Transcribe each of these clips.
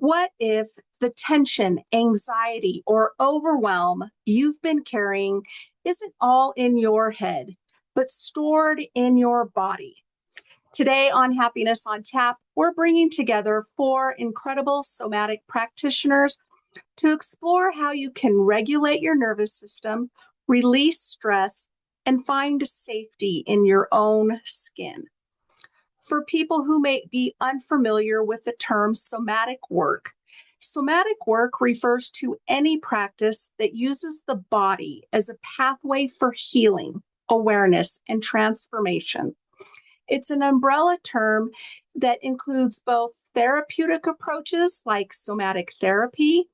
What if the tension, anxiety, or overwhelm you've been carrying isn't all in your head, but stored in your body? Today on Happiness on Tap, we're bringing together 4 incredible somatic practitioners to explore how you can regulate your nervous system, release stress, and find safety in your own skin. For people who may be unfamiliar with the term somatic work refers to any practice that uses the body as a pathway for healing, awareness, and transformation. It's an umbrella term that includes both therapeutic approaches like somatic therapy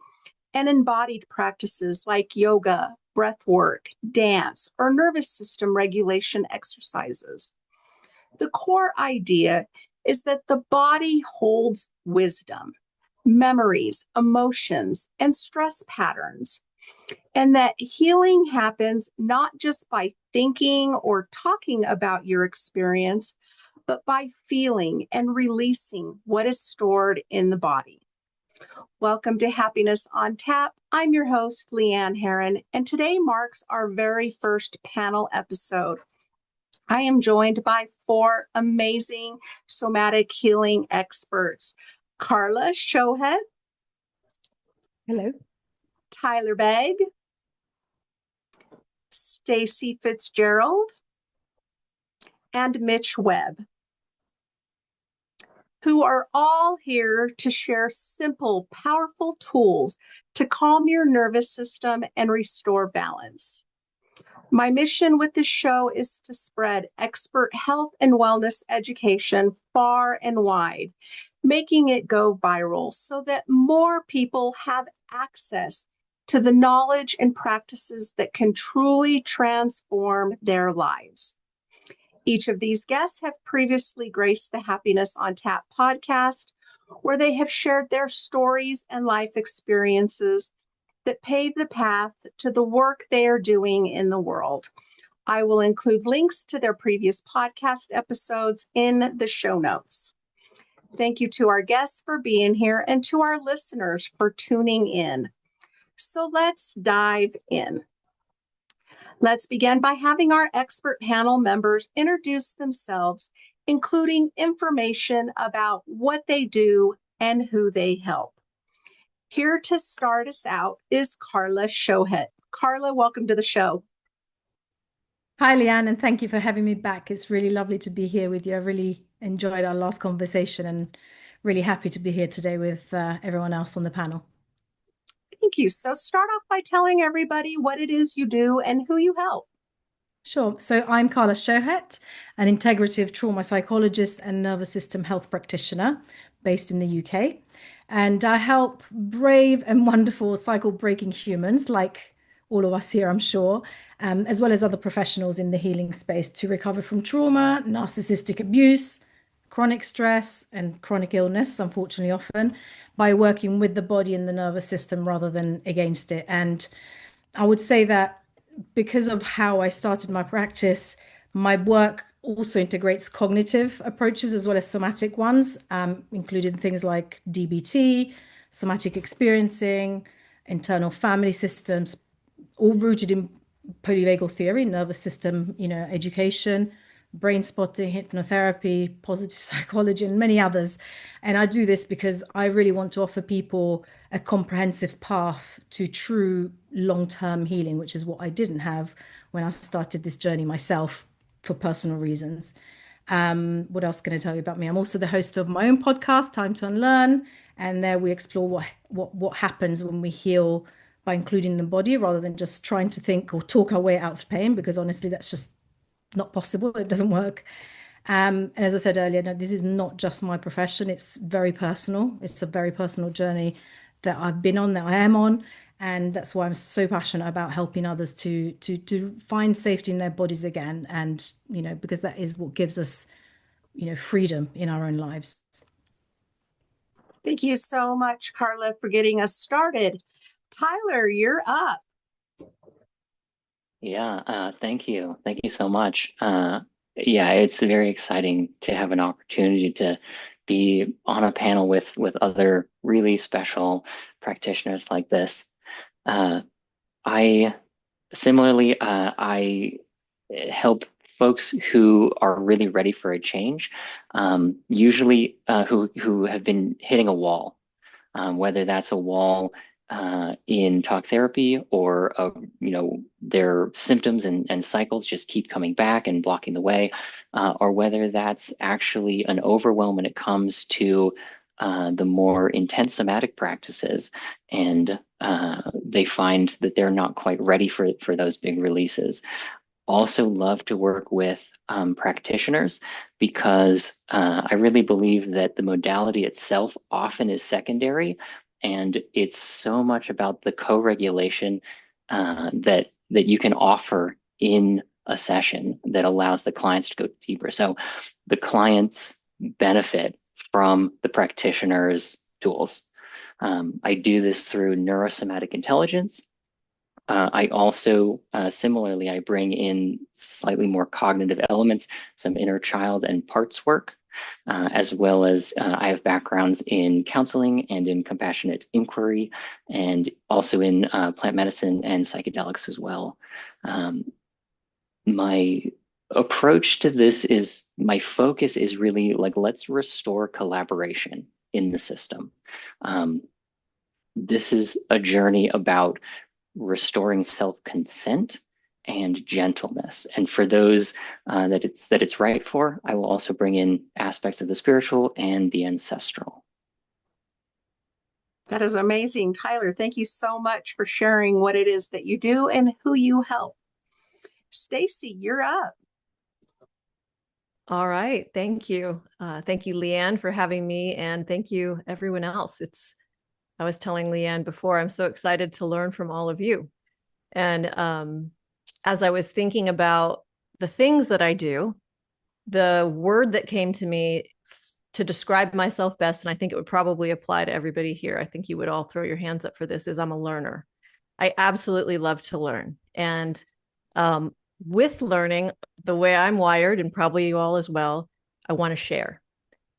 and embodied practices like yoga, breathwork, dance, or nervous system regulation exercises. The core idea is that the body holds wisdom, memories, emotions, and stress patterns, and that healing happens not just by thinking or talking about your experience, but by feeling and releasing what is stored in the body. Welcome to Happiness on Tap. I'm your host, Leann Herron, and today marks our very first panel episode. I am joined by 4 amazing somatic healing experts: Carla Shohet. Hello. Tyler Begg. Stacey Fitzgerald. And Mitch Webb, who are all here to share simple, powerful tools to calm your nervous system and restore balance. My mission with this show is to spread expert health and wellness education far and wide, making it go viral so that more people have access to the knowledge and practices that can truly transform their lives. Each of these guests have previously graced the Happiness on Tap podcast, where they have shared their stories and life experiences that pave the path to the work they are doing in the world. I will include links to their previous podcast episodes in the show notes. Thank you to our guests for being here and to our listeners for tuning in. So let's dive in. Let's begin by having our expert panel members introduce themselves, including information about what they do and who they help. Here to start us out is Carla Shohet. Carla, welcome to the show. Hi, Leann, and thank you for having me back. It's really lovely to be here with you. I really enjoyed our last conversation and really happy to be here today with everyone else on the panel. Thank you. So start off by telling everybody what it is you do and who you help. Sure. So I'm Carla Shohet, an integrative trauma psychologist and nervous system health practitioner based in the UK. And I help brave and wonderful cycle-breaking humans, like all of us here, I'm sure, as well as other professionals in the healing space, to recover from trauma, narcissistic abuse, chronic stress, and chronic illness, unfortunately, often, by working with the body and the nervous system rather than against it. And I would say that because of how I started my practice, my work also integrates cognitive approaches as well as somatic ones, including things like DBT, somatic experiencing, internal family systems, all rooted in polyvagal theory, nervous system, education, brain spotting, hypnotherapy, positive psychology, and many others. And I do this because I really want to offer people a comprehensive path to true long-term healing, which is what I didn't have when I started this journey myself for personal reasons. What else can I tell you about me? I'm also the host of my own podcast, Time to Unlearn, and there we explore what happens when we heal by including the body rather than just trying to think or talk our way out of pain, because honestly, that's just not possible. It doesn't work. And as I said earlier, no, this is not just my profession. It's very personal. It's a very personal journey that I've been on, that I am on. And that's why I'm so passionate about helping others to find safety in their bodies again. And, because that is what gives us, freedom in our own lives. Thank you so much, Carla, for getting us started. Tyler, you're up. Yeah, thank you. Thank you so much. Yeah, it's very exciting to have an opportunity to be on a panel with other really special practitioners like this. I similarly, I help folks who are really ready for a change, usually who have been hitting a wall, whether that's a wall in talk therapy or their symptoms and cycles just keep coming back and blocking the way, or whether that's actually an overwhelm when it comes to the more intense somatic practices, and they find that they're not quite ready for those big releases. Also love to work with practitioners because I really believe that the modality itself often is secondary, and it's so much about the co-regulation that you can offer in a session that allows the clients to go deeper. So the clients benefit from the practitioner's tools. I do this through neurosomatic intelligence. I also, similarly, I bring in slightly more cognitive elements, some inner child and parts work, as well as I have backgrounds in counseling and in compassionate inquiry, and also in plant medicine and psychedelics as well. My approach to this is, my focus is really like, let's restore collaboration in the system. This is a journey about restoring self-consent and gentleness. And for those that it's right for, I will also bring in aspects of the spiritual and the ancestral. That is amazing. Tyler, thank you so much for sharing what it is that you do and who you help. Stacey, you're up. All right. Thank you. Thank you, Leann, for having me. And thank you, everyone else. I was telling Leann before, I'm so excited to learn from all of you. And as I was thinking about the things that I do, the word that came to me to describe myself best, and I think it would probably apply to everybody here, I think you would all throw your hands up for this, is I'm a learner. I absolutely love to learn. And with learning, the way I'm wired, and probably you all as well, I want to share.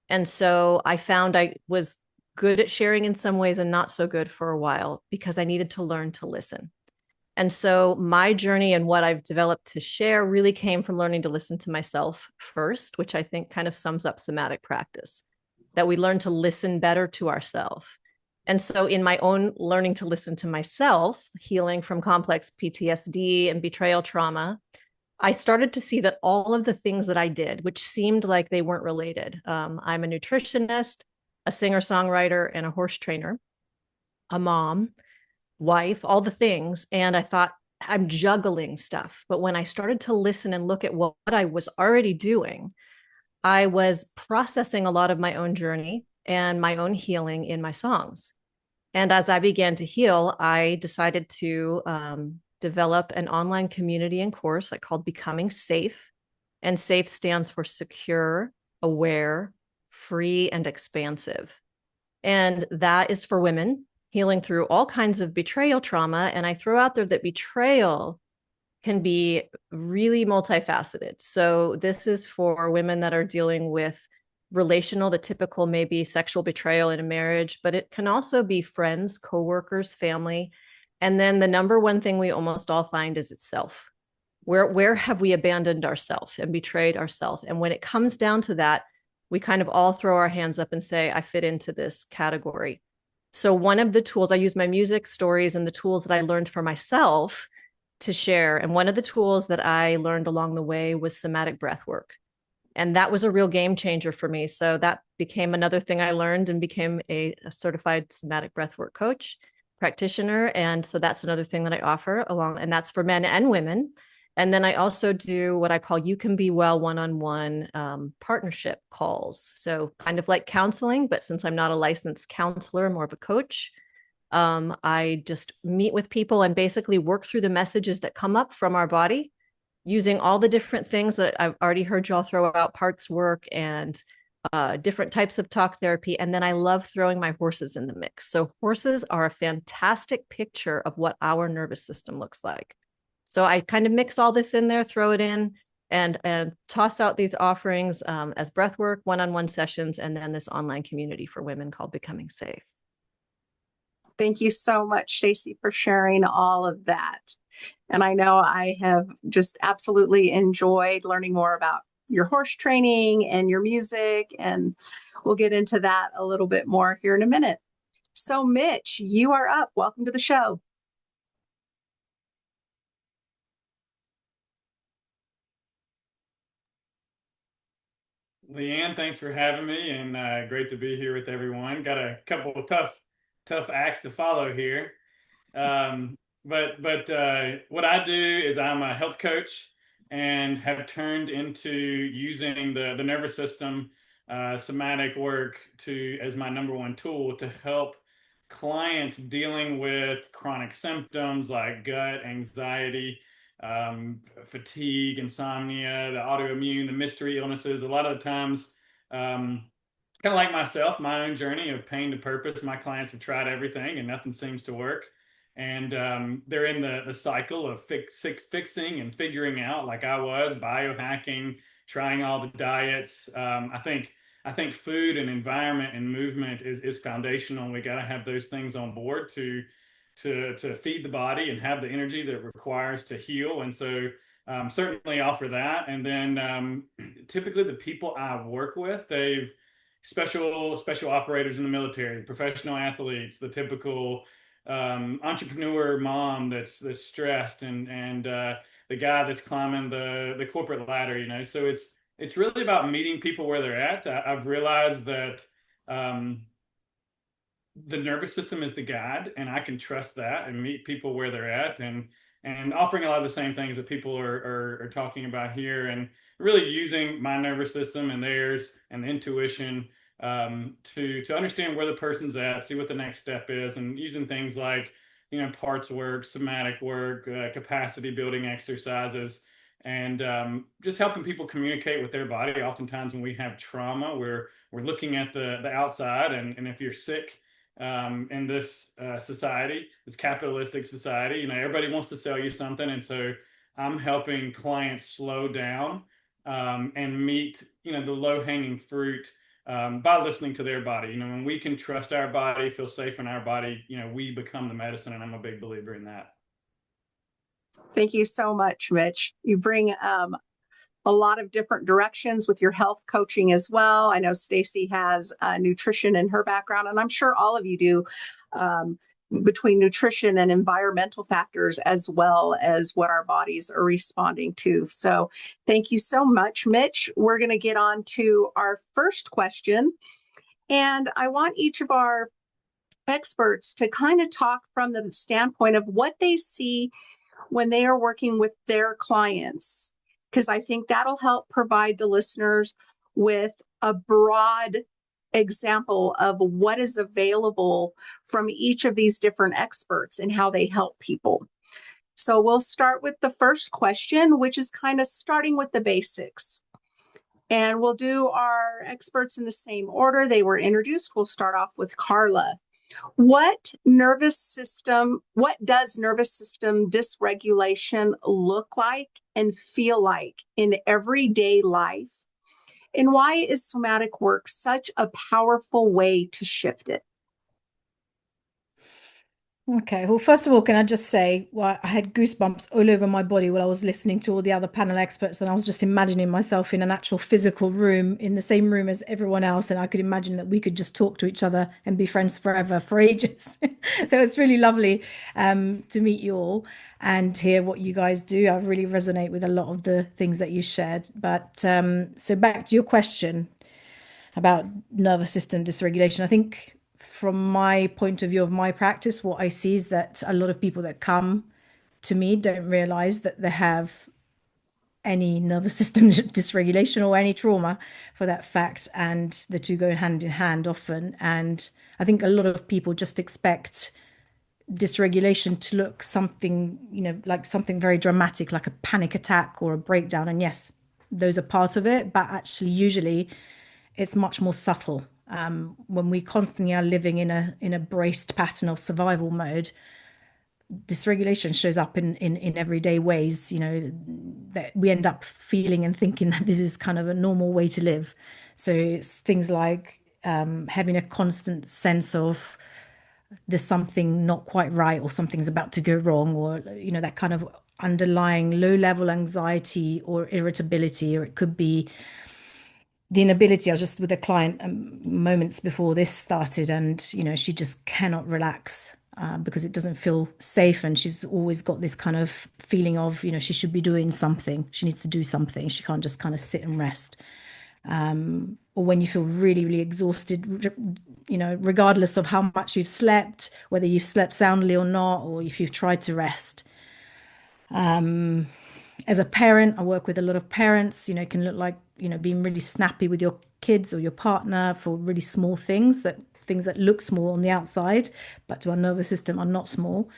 And so I found I was good at sharing in some ways and not so good for a while because I needed to learn to listen. And so my journey and what I've developed to share really came from learning to listen to myself first, which I think kind of sums up somatic practice, that we learn to listen better to ourselves. And so in my own learning to listen to myself, healing from complex PTSD and betrayal trauma, I started to see that all of the things that I did, which seemed like they weren't related. I'm a nutritionist, a singer-songwriter, and a horse trainer, a mom, wife, all the things. And I thought, I'm juggling stuff. But when I started to listen and look at what I was already doing, I was processing a lot of my own journey and my own healing in my songs. And as I began to heal, I decided to develop an online community and course I called Becoming Safe. And SAFE stands for secure, aware, free, and expansive. And that is for women healing through all kinds of betrayal trauma. And I throw out there that betrayal can be really multifaceted. So this is for women that are dealing with relational, the typical maybe sexual betrayal in a marriage, but it can also be friends, coworkers, family. And then the number one thing we almost all find is itself. Where have we abandoned ourselves and betrayed ourselves? And when it comes down to that, we kind of all throw our hands up and say, I fit into this category. So one of the tools, I use my music stories and the tools that I learned for myself to share. And one of the tools that I learned along the way was somatic breathwork. And that was a real game changer for me. So that became another thing I learned and became a certified somatic breathwork coach, practitioner. And so that's another thing that I offer along, and that's for men and women. And then I also do what I call You Can Be Well one-on-one partnership calls. So kind of like counseling, but since I'm not a licensed counselor, more of a coach, I just meet with people and basically work through the messages that come up from our body using all the different things that I've already heard y'all throw out, parts work and different types of talk therapy. And then I love throwing my horses in the mix. So horses are a fantastic picture of what our nervous system looks like. So I kind of mix all this in there, throw it in. and toss out these offerings as breathwork, one-on-one sessions, and then this online community for women called Becoming Safe. Thank you so much, Stacey, for sharing all of that. And I know I have just absolutely enjoyed learning more about your horse training and your music, and we'll get into that a little bit more here in a minute. So Mitch, you are up. Welcome to the show. Leann, thanks for having me, and great to be here with everyone. Got a couple of tough acts to follow here. But what I do is I'm a health coach and have turned into using the nervous system, somatic work as my number one tool to help clients dealing with chronic symptoms like gut, anxiety, fatigue, insomnia, the autoimmune, the mystery illnesses. A lot of the times, kind of like myself, my own journey of pain to purpose, my clients have tried everything and nothing seems to work. And they're in the cycle of fixing and figuring out, like I was, biohacking, trying all the diets. I think food and environment and movement is foundational. We got to have those things on board to feed the body and have the energy that it requires to heal. And so certainly offer that. And then typically the people I work with, they've special operators in the military, professional athletes, the typical entrepreneur mom that's stressed, and the guy that's climbing the corporate ladder, you know. So it's really about meeting people where they're at. I've realized that the nervous system is the guide, and I can trust that and meet people where they're at, and offering a lot of the same things that people are talking about here, and really using my nervous system and theirs and the intuition to understand where the person's at, see what the next step is, and using things like, you know, parts work, somatic work, capacity building exercises, and just helping people communicate with their body. Oftentimes when we have trauma, we're looking at the outside, and if you're sick in this society, this capitalistic society, you know, everybody wants to sell you something. And so I'm helping clients slow down and meet, you know, the low-hanging fruit by listening to their body. You know, when we can trust our body, feel safe in our body, you know, we become the medicine, and I'm a big believer in that. Thank you so much, Mitch. You bring a lot of different directions with your health coaching as well. I know Stacey has nutrition in her background, and I'm sure all of you do, between nutrition and environmental factors, as well as what our bodies are responding to. So thank you so much, Mitch. We're going to get on to our first question. And I want each of our experts to kind of talk from the standpoint of what they see when they are working with their clients, because I think that'll help provide the listeners with a broad example of what is available from each of these different experts and how they help people. So we'll start with the first question, which is kind of starting with the basics. And we'll do our experts in the same order they were introduced. We'll start off with Carla. What does nervous system dysregulation look like and feel like in everyday life? And why is somatic work such a powerful way to shift it? Okay, well, first of all, can I just say, well, I had goosebumps all over my body while I was listening to all the other panel experts, and I was just imagining myself in an actual physical room, in the same room as everyone else, and I could imagine that we could just talk to each other and be friends forever, for ages. So it's really lovely to meet you all and hear what you guys do. I really resonate with a lot of the things that you shared. But so back to your question about nervous system dysregulation, I think, from my point of view of my practice, what I see is that a lot of people that come to me don't realize that they have any nervous system dysregulation or any trauma, for that fact, and the two go hand in hand often. And I think a lot of people just expect dysregulation to look something, you know, like something very dramatic, like a panic attack or a breakdown. And yes, those are part of it, but actually usually it's much more subtle. When we constantly are living in a braced pattern of survival mode, dysregulation shows up in everyday ways, that we end up feeling and thinking that this is kind of a normal way to live. So it's things like having a constant sense of there's something not quite right, or something's about to go wrong, or that kind of underlying low level anxiety or irritability. Or it could be the inability. I was just with a client moments before this started, and she just cannot relax because it doesn't feel safe, and she's always got this kind of feeling of she should be doing something, she needs to do something, she can't just kind of sit and rest. Or when you feel really, really exhausted, regardless of how much you've slept, whether you've slept soundly or not, or if you've tried to rest. As a parent, I work with a lot of parents. It can look like being really snappy with your kids or your partner for really small things that look small on the outside, but to our nervous system are not small.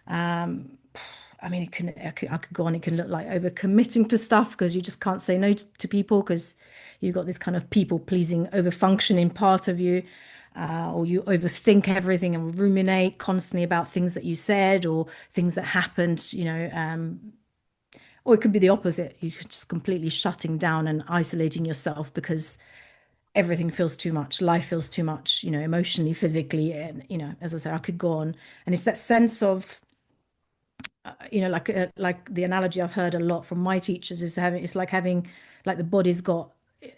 I mean, I could go on. It can look like overcommitting to stuff because you just can't say no to people because you've got this kind of people-pleasing, over-functioning part of you, or you overthink everything and ruminate constantly about things that you said or things that happened, or it could be the opposite. You're just completely shutting down and isolating yourself because everything feels too much. Life feels too much, emotionally, physically. And, as I say, I could go on. And it's that sense of, like the analogy I've heard a lot from my teachers is it's like having, like the body's got,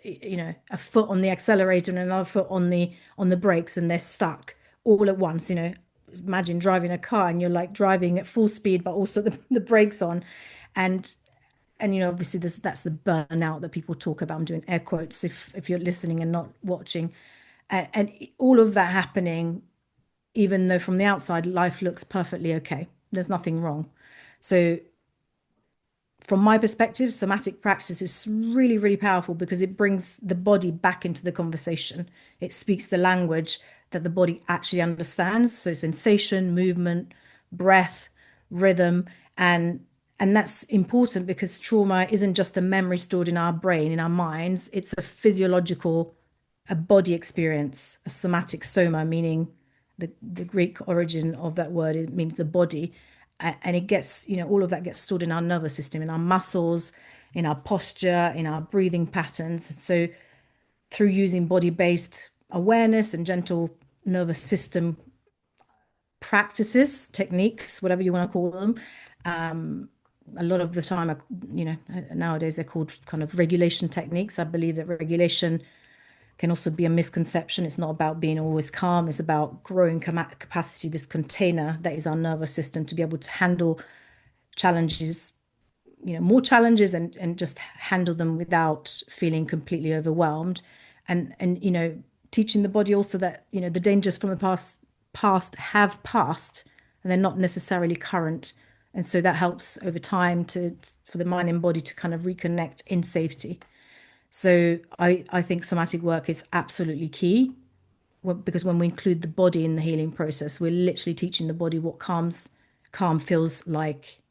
a foot on the accelerator and another foot on the brakes, and they're stuck all at once. Imagine driving a car and you're like driving at full speed, but also the brakes on. And obviously that's the burnout that people talk about. I'm doing air quotes if you're listening and not watching. And all of that happening, even though from the outside life looks perfectly okay. There's nothing wrong. So from my perspective, somatic practice is really, really powerful because it brings the body back into the conversation. It speaks the language that the body actually understands. So sensation, movement, breath, rhythm, and that's important because trauma isn't just a memory stored in our brain, in our minds. It's a physiological, a body experience, a somatic soma, meaning the Greek origin of that word. It means the body. And it gets, all of that gets stored in our nervous system, in our muscles, in our posture, in our breathing patterns. So through using body-based awareness and gentle nervous system practices, techniques, whatever you want to call them, a lot of the time, nowadays they're called kind of regulation techniques. I believe that regulation can also be a misconception. It's not about being always calm. It's about growing capacity, this container that is our nervous system to be able to handle challenges, more challenges, and just handle them without feeling completely overwhelmed. And teaching the body also that, the dangers from the past have passed and they're not necessarily current. And so that helps over time for the mind and body to kind of reconnect in safety. So I think somatic work is absolutely key because when we include the body in the healing process, we're literally teaching the body what calm feels like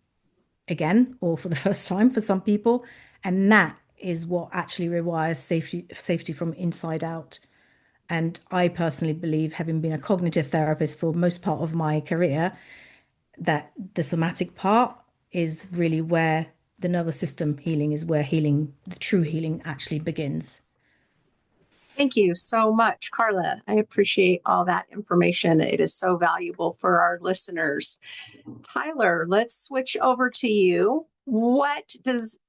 again, or for the first time for some people. And that is what actually requires safety from inside out. And I personally believe, having been a cognitive therapist for most part of my career, that the somatic part is really where the nervous system healing is, where healing, the true healing, actually begins. Thank you so much, Carla. I appreciate all that information. It is so valuable for our listeners. Tyler, let's switch over to you. What does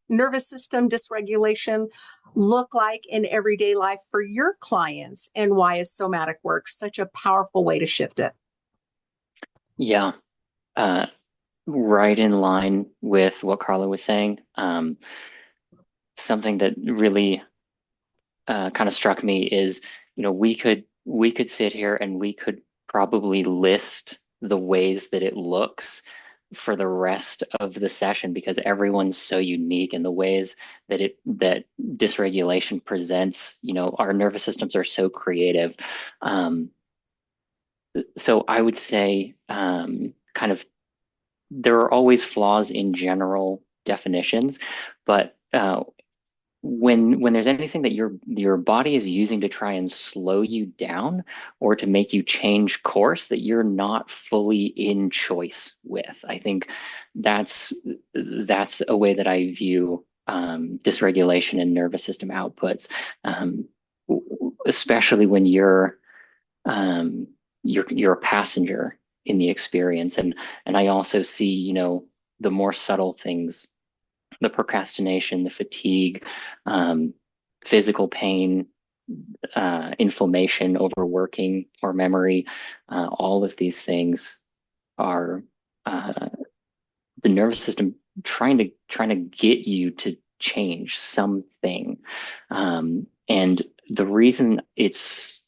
nervous system dysregulation look like in everyday life for your clients, and why is somatic work such a powerful way to shift it? Yeah. Right in line with what Carla was saying. Something that really kind of struck me is, we could sit here and we could probably list the ways that it looks for the rest of the session because everyone's so unique in the ways that dysregulation presents. Our nervous systems are so creative. So I would say kind of there are always flaws in general definitions, but when there's anything that your body is using to try and slow you down or to make you change course that you're not fully in choice with. I think that's a way that I view dysregulation and nervous system outputs, especially when you're a passenger in the experience. And I also see, the more subtle things, the procrastination, the fatigue, physical pain, inflammation, overworking, or memory. All of these things are the nervous system trying to get you to change something. And the reason it's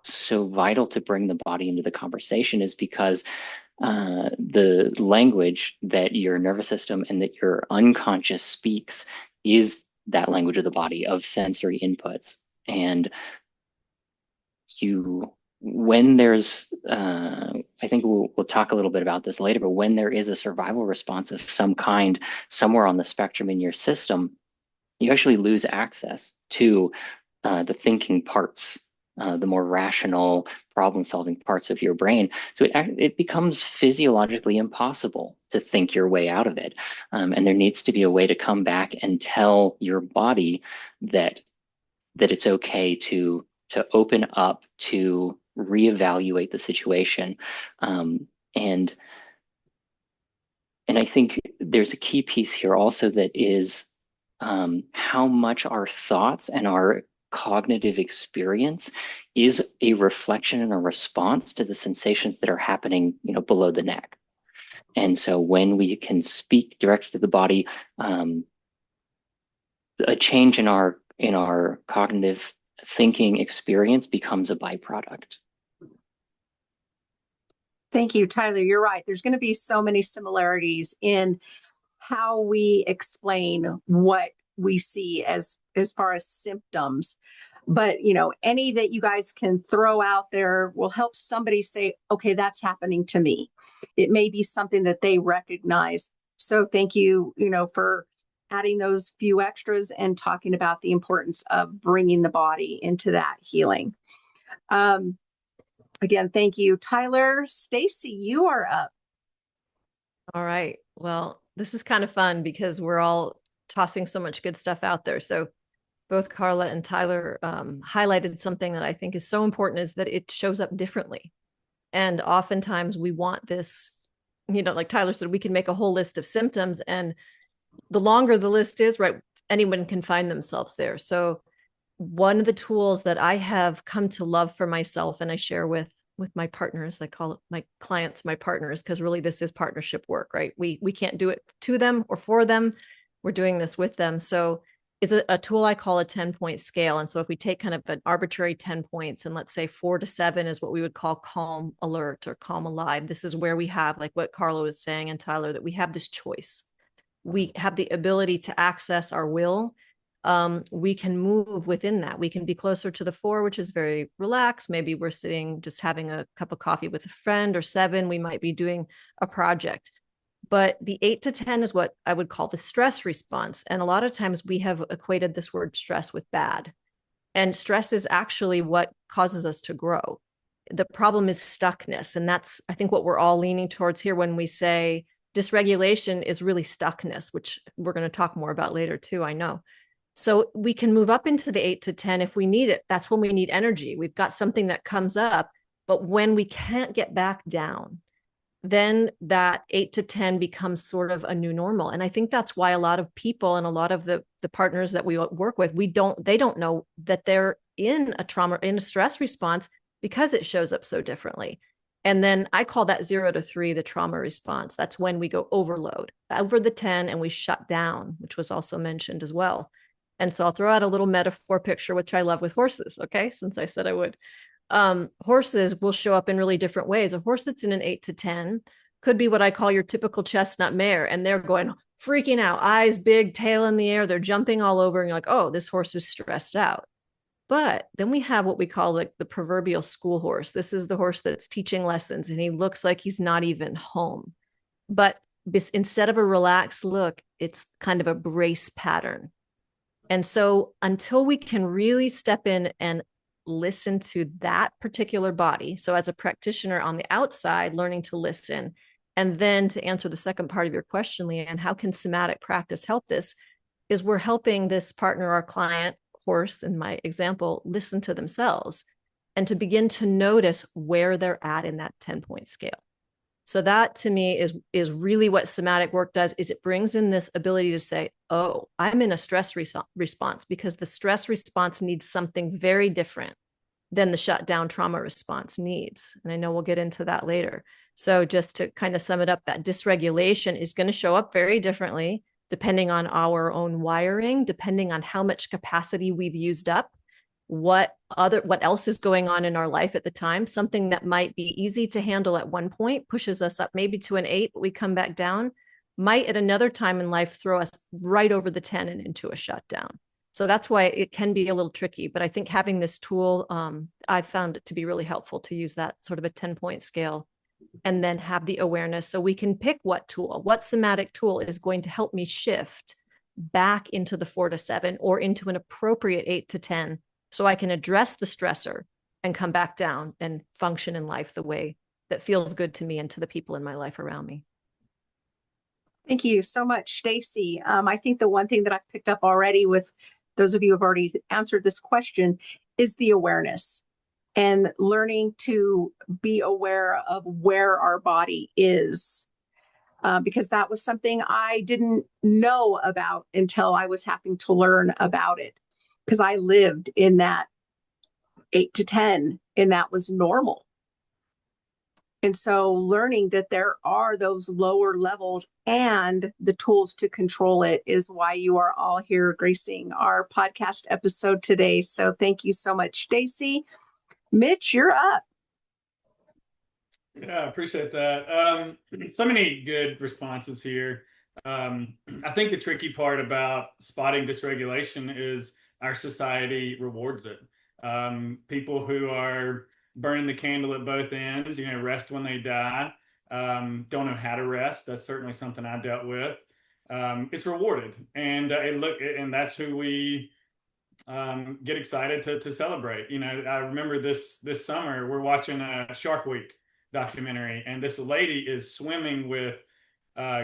so vital to bring the body into the conversation is because the language that your nervous system and that your unconscious speaks is that language of the body, of sensory inputs. And when there's, I think we'll talk a little bit about this later, but when there is a survival response of some kind somewhere on the spectrum in your system, you actually lose access to the thinking parts, the more rational problem-solving parts of your brain. So it becomes physiologically impossible to think your way out of it. And there needs to be a way to come back and tell your body that it's okay to open up, to reevaluate the situation. And I think there's a key piece here also that is how much our thoughts and our cognitive experience is a reflection and a response to the sensations that are happening, below the neck. And so when we can speak direct to the body, a change in our cognitive thinking experience becomes a byproduct. Thank you, Tyler. You're right. There's going to be so many similarities in how we explain what we see as far as symptoms. But, any that you guys can throw out there will help somebody say, okay, that's happening to me. It may be something that they recognize. So thank you, for adding those few extras and talking about the importance of bringing the body into that healing. Again, thank you, Tyler. Stacey, you are up. All right. Well, this is kind of fun because we're all tossing so much good stuff out there. So both Carla and Tyler highlighted something that I think is so important, is that it shows up differently. And oftentimes we want this, like Tyler said, we can make a whole list of symptoms, and the longer the list is, right, anyone can find themselves there. So one of the tools that I have come to love for myself, and I share with my partners, I call it my clients, my partners, because really this is partnership work, right? We can't do it to them or for them. We're doing this with them. So it's a tool I call a 10-point scale. And so if we take kind of an arbitrary 10 points, and let's say 4 to 7 is what we would call calm alert or calm alive. This is where we have, like what Carla was saying and Tyler, that we have this choice. We have the ability to access our will. We can move within that. We can be closer to the 4, which is very relaxed. Maybe we're sitting just having a cup of coffee with a friend, or 7, we might be doing a project. But the 8 to 10 is what I would call the stress response. And a lot of times we have equated this word stress with bad. And stress is actually what causes us to grow. The problem is stuckness. And that's, I think, what we're all leaning towards here when we say dysregulation is really stuckness, which we're going to talk more about later too, I know. So we can move up into the 8 to 10 if we need it. That's when we need energy. We've got something that comes up, but when we can't get back down, then that 8 to 10 becomes sort of a new normal. And I think that's why a lot of people and a lot of the partners that we work with, they don't know that they're in a trauma, in a stress response, because it shows up so differently. And then I call that 0 to 3, the trauma response. That's when we go overload over the 10 and we shut down, which was also mentioned as well. And so I'll throw out a little metaphor picture, which I love with horses. Okay. Since I said I would. Horses will show up in really different ways. A horse that's in an 8 to 10 could be what I call your typical chestnut mare. And they're going, freaking out, eyes big, tail in the air. They're jumping all over. And you're like, oh, this horse is stressed out. But then we have what we call like the proverbial school horse. This is the horse that's teaching lessons, and he looks like he's not even home. But instead of a relaxed look, it's kind of a brace pattern. And so until we can really step in and listen to that particular body, so as a practitioner on the outside, learning to listen, and then to answer the second part of your question, Leann, how can somatic practice help this? Is we're helping this partner, our client, horse in my example, listen to themselves and to begin to notice where they're at in that 10-point scale. So that to me is really what somatic work does, is it brings in this ability to say, oh, I'm in a stress response, because the stress response needs something very different than the shutdown trauma response needs. And I know we'll get into that later. So just to kind of sum it up, that dysregulation is going to show up very differently depending on our own wiring, depending on how much capacity we've used up, what else is going on in our life at the time. Something that might be easy to handle at one point pushes us up maybe to an 8, but we come back down, might at another time in life throw us right over the 10 and into a shutdown. So that's why it can be a little tricky. But I think having this tool, I found it to be really helpful to use that sort of a 10-point scale and then have the awareness so we can pick what somatic tool is going to help me shift back into the 4 to 7 or into an appropriate 8 to 10, so I can address the stressor and come back down and function in life the way that feels good to me and to the people in my life around me. Thank you so much, Stacey. I think the one thing that I've picked up already with those of you who have already answered this question is the awareness and learning to be aware of where our body is. Because that was something I didn't know about until I was having to learn about it, because I lived in that 8 to 10 and that was normal. And so learning that there are those lower levels and the tools to control it is why you are all here gracing our podcast episode today. So thank you so much, Stacey. Mitch, you're up. Yeah, I appreciate that. So many good responses here. I think the tricky part about spotting dysregulation is our society rewards it. People who are burning the candle at both ends, rest when they die, don't know how to rest. That's certainly something I dealt with. It's rewarded, and and that's who we get excited to celebrate. I remember this summer we're watching a Shark Week documentary, and this lady is swimming with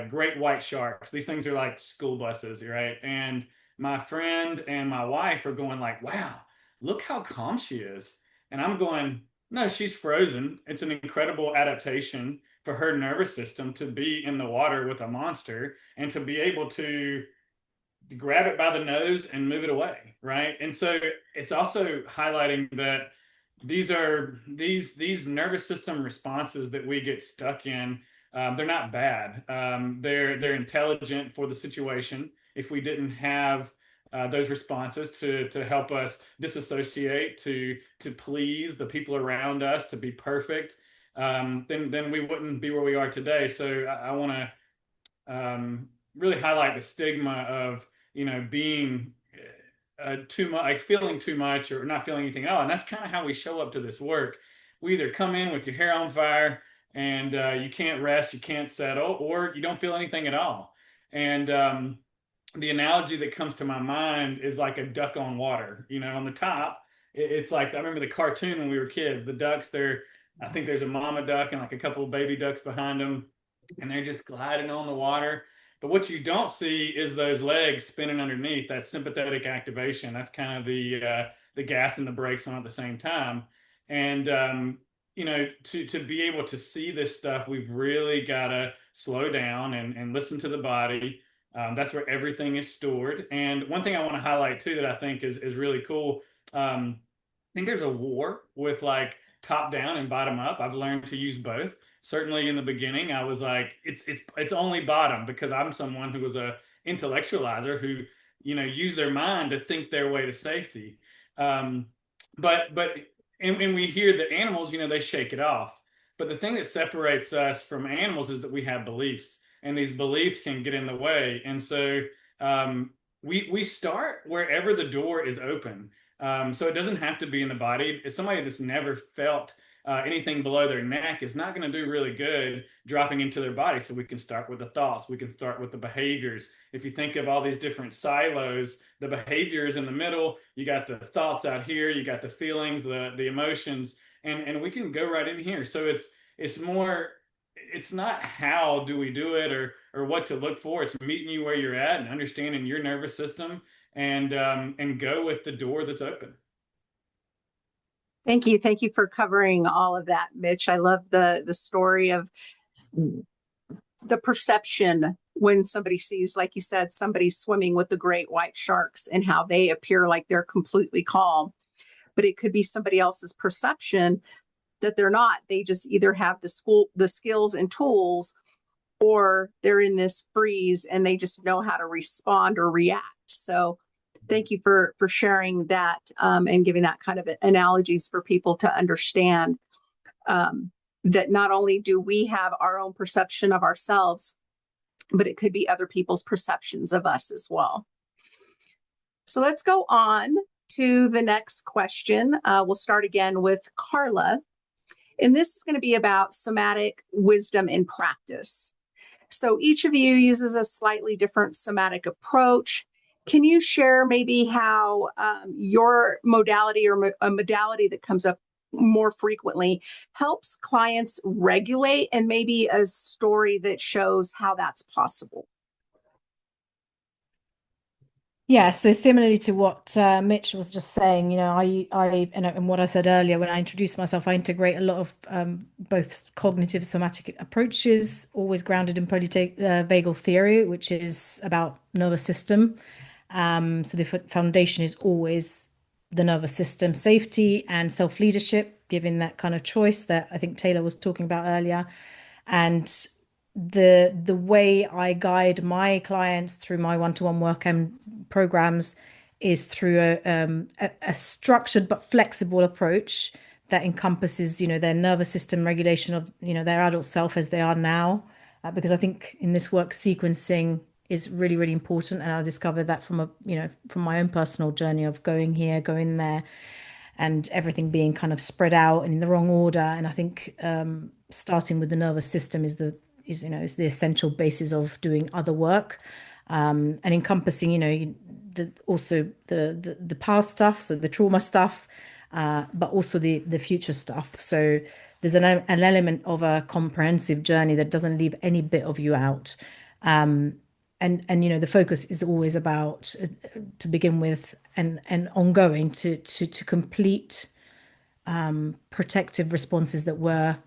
great white sharks. These things are like school buses, right? And my friend and my wife are going like, wow, look how calm she is. And I'm going, no, she's frozen. It's an incredible adaptation for her nervous system to be in the water with a monster and to be able to grab it by the nose and move it away, right? And so it's also highlighting that these nervous system responses that we get stuck in. They're not bad. They're intelligent for the situation. If we didn't have those responses to help us disassociate, to please the people around us, to be perfect, then we wouldn't be where we are today. So I want to really highlight the stigma of being too much, like feeling too much or not feeling anything at all. And that's kind of how we show up to this work. We either come in with your hair on fire and you can't rest, you can't settle, or you don't feel anything at all. And the analogy that comes to my mind is like a duck on water. On the top, it's like, I remember the cartoon when we were kids, the ducks, I think there's a mama duck and like a couple of baby ducks behind them, and they're just gliding on the water. But what you don't see is those legs spinning underneath, that sympathetic activation. That's kind of the gas and the brakes on at the same time. And to be able to see this stuff, we've really got to slow down and listen to the body. That's where everything is stored. And one thing I want to highlight too that I think is really cool. I think there's a war with like top down and bottom up. I've learned to use both. Certainly in the beginning, I was like, it's only bottom, because I'm someone who was a intellectualizer who, used their mind to think their way to safety. But we hear that animals, they shake it off. But the thing that separates us from animals is that we have beliefs, and these beliefs can get in the way. And so we start wherever the door is open. So it doesn't have to be in the body. As somebody that's never felt anything below their neck is not going to do really good dropping into their body. So we can start with the thoughts. We can start with the behaviors. If you think of all these different silos, the behaviors in the middle, you got the thoughts out here, you got the feelings, the emotions, and we can go right in here. So it's more, it's not how do we do it or what to look for. It's meeting you where you're at and understanding your nervous system and go with the door that's open. Thank you. Thank you for covering all of that, Mitch. I love the story of the perception when somebody sees, like you said, somebody swimming with the great white sharks and how they appear like they're completely calm. But it could be somebody else's perception that they're not. They just either have the skills and tools, or they're in this freeze and they just know how to respond or react. So thank you for sharing that and giving that kind of analogies for people to understand that not only do we have our own perception of ourselves, but it could be other people's perceptions of us as well. So let's go on to the next question. We'll start again with Carla. And this is going to be about somatic wisdom in practice. So each of you uses a slightly different somatic approach. Can you share maybe how your modality or a modality that comes up more frequently helps clients regulate, and maybe a story that shows how that's possible? Yeah, so similarly to what Mitch was just saying, and what I said earlier when I introduced myself, I integrate a lot of both cognitive somatic approaches, always grounded in polyvagal theory, which is about nervous system. So the foundation is always the nervous system safety and self-leadership, giving that kind of choice that I think Taylor was talking about earlier. And the way I guide my clients through my one-to-one work and programs is through a structured but flexible approach that encompasses, their nervous system regulation of, their adult self as they are now, because I think in this work sequencing is really, really important. And I discovered that from from my own personal journey of going here, going there, and everything being kind of spread out and in the wrong order. And I think starting with the nervous system is the essential basis of doing other work, and encompassing, also the past stuff, so the trauma stuff, but also the future stuff. So there's an element of a comprehensive journey that doesn't leave any bit of you out. And the focus is always about, to begin with, and ongoing to complete protective responses that were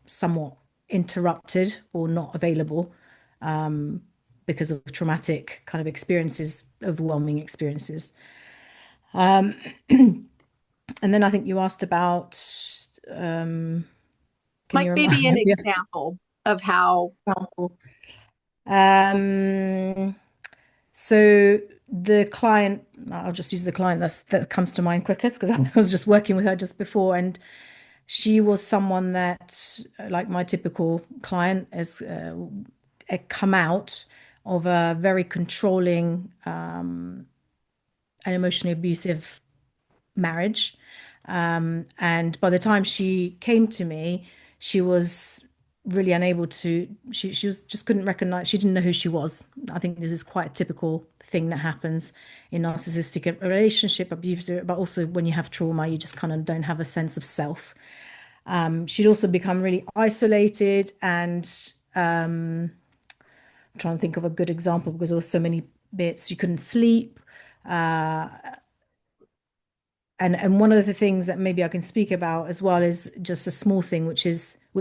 somewhat interrupted or not available because of traumatic kind of experiences, overwhelming experiences. And then I think you asked about like maybe an example of how. So the client, I'll just use the client that comes to mind quickest, because I was just working with her just before, and she was someone that, like my typical client, has come out of a very controlling and emotionally abusive marriage. And by the time she came to me, she was really unable to, she was just couldn't recognize, she didn't know who she was. I think this is quite a typical thing that happens in narcissistic relationship abuse, but also when you have trauma, you just kind of don't have a sense of self. She'd also become really isolated, and I'm trying to think of a good example because there were so many bits. She couldn't sleep. And one of the things that maybe I can speak about as well is just a small thing, which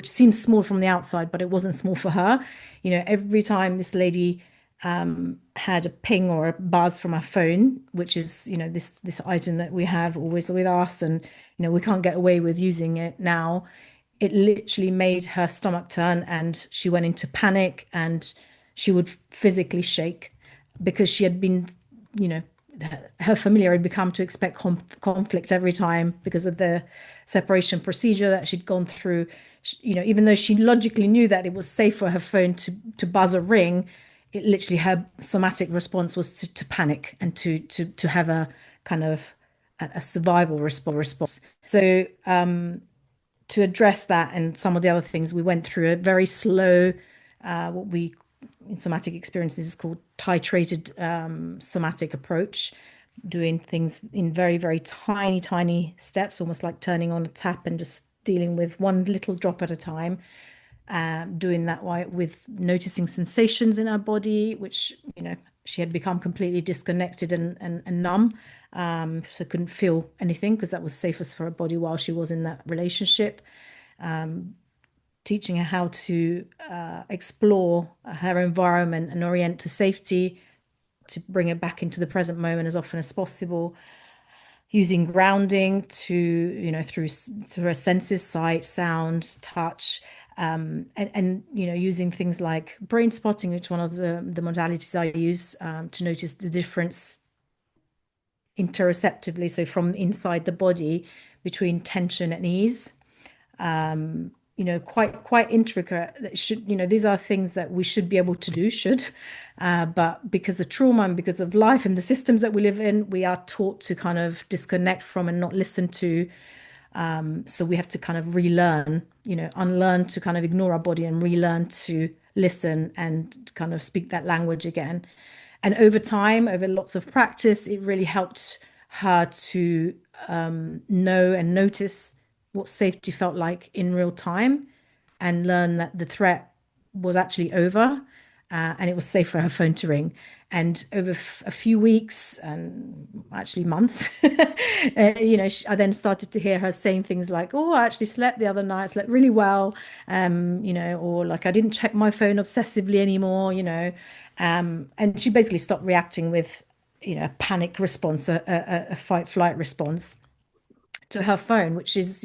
seems small from the outside, but it wasn't small for her. Every time this lady had a ping or a buzz from her phone, which is, this item that we have always with us, and, we can't get away with using it now. It literally made her stomach turn, and she went into panic, and she would physically shake because she had been, her familiar had become to expect conflict every time because of the separation procedure that she'd gone through. Even though she logically knew that it was safe for her phone to buzz or ring, it literally, her somatic response was to panic and to have a kind of a survival response. So to address that and some of the other things, we went through a very slow, what we in somatic experiences is called titrated somatic approach, doing things in very, very tiny, tiny steps, almost like turning on a tap and just dealing with one little drop at a time. Doing that with noticing sensations in her body, which, she had become completely disconnected and numb. So couldn't feel anything because that was safest for her body while she was in that relationship. Teaching her how to explore her environment and orient to safety, to bring her back into the present moment as often as possible. Using grounding to, through her senses, sight, sound, touch, and using things like brain spotting, which is one of the modalities I use to notice the difference interoceptively, so from inside the body between tension and ease. Quite intricate. That should, these are things that we should be able to do, but because of trauma and because of life and the systems that we live in, we are taught to kind of disconnect from and not listen to. So we have to kind of relearn, unlearn to kind of ignore our body and relearn to listen and kind of speak that language again. And over time, over lots of practice, it really helped her to know and notice what safety felt like in real time and learn that the threat was actually over and it was safe for her phone to ring. And over a few weeks and actually months, I then started to hear her saying things like, "Oh, I actually slept the other night, I slept really well," or like, "I didn't check my phone obsessively anymore," and she basically stopped reacting with, a panic response, a fight flight response to her phone, which is,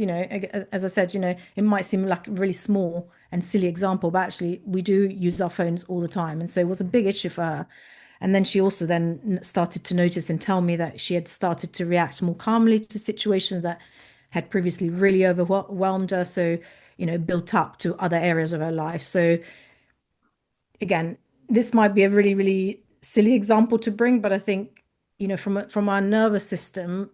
as I said, it might seem like a really small and silly example, but actually we do use our phones all the time. And so it was a big issue for her. And then she also then started to notice and tell me that she had started to react more calmly to situations that had previously really overwhelmed her. So, built up to other areas of her life. So again, this might be a really, really silly example to bring, but I think, from our nervous system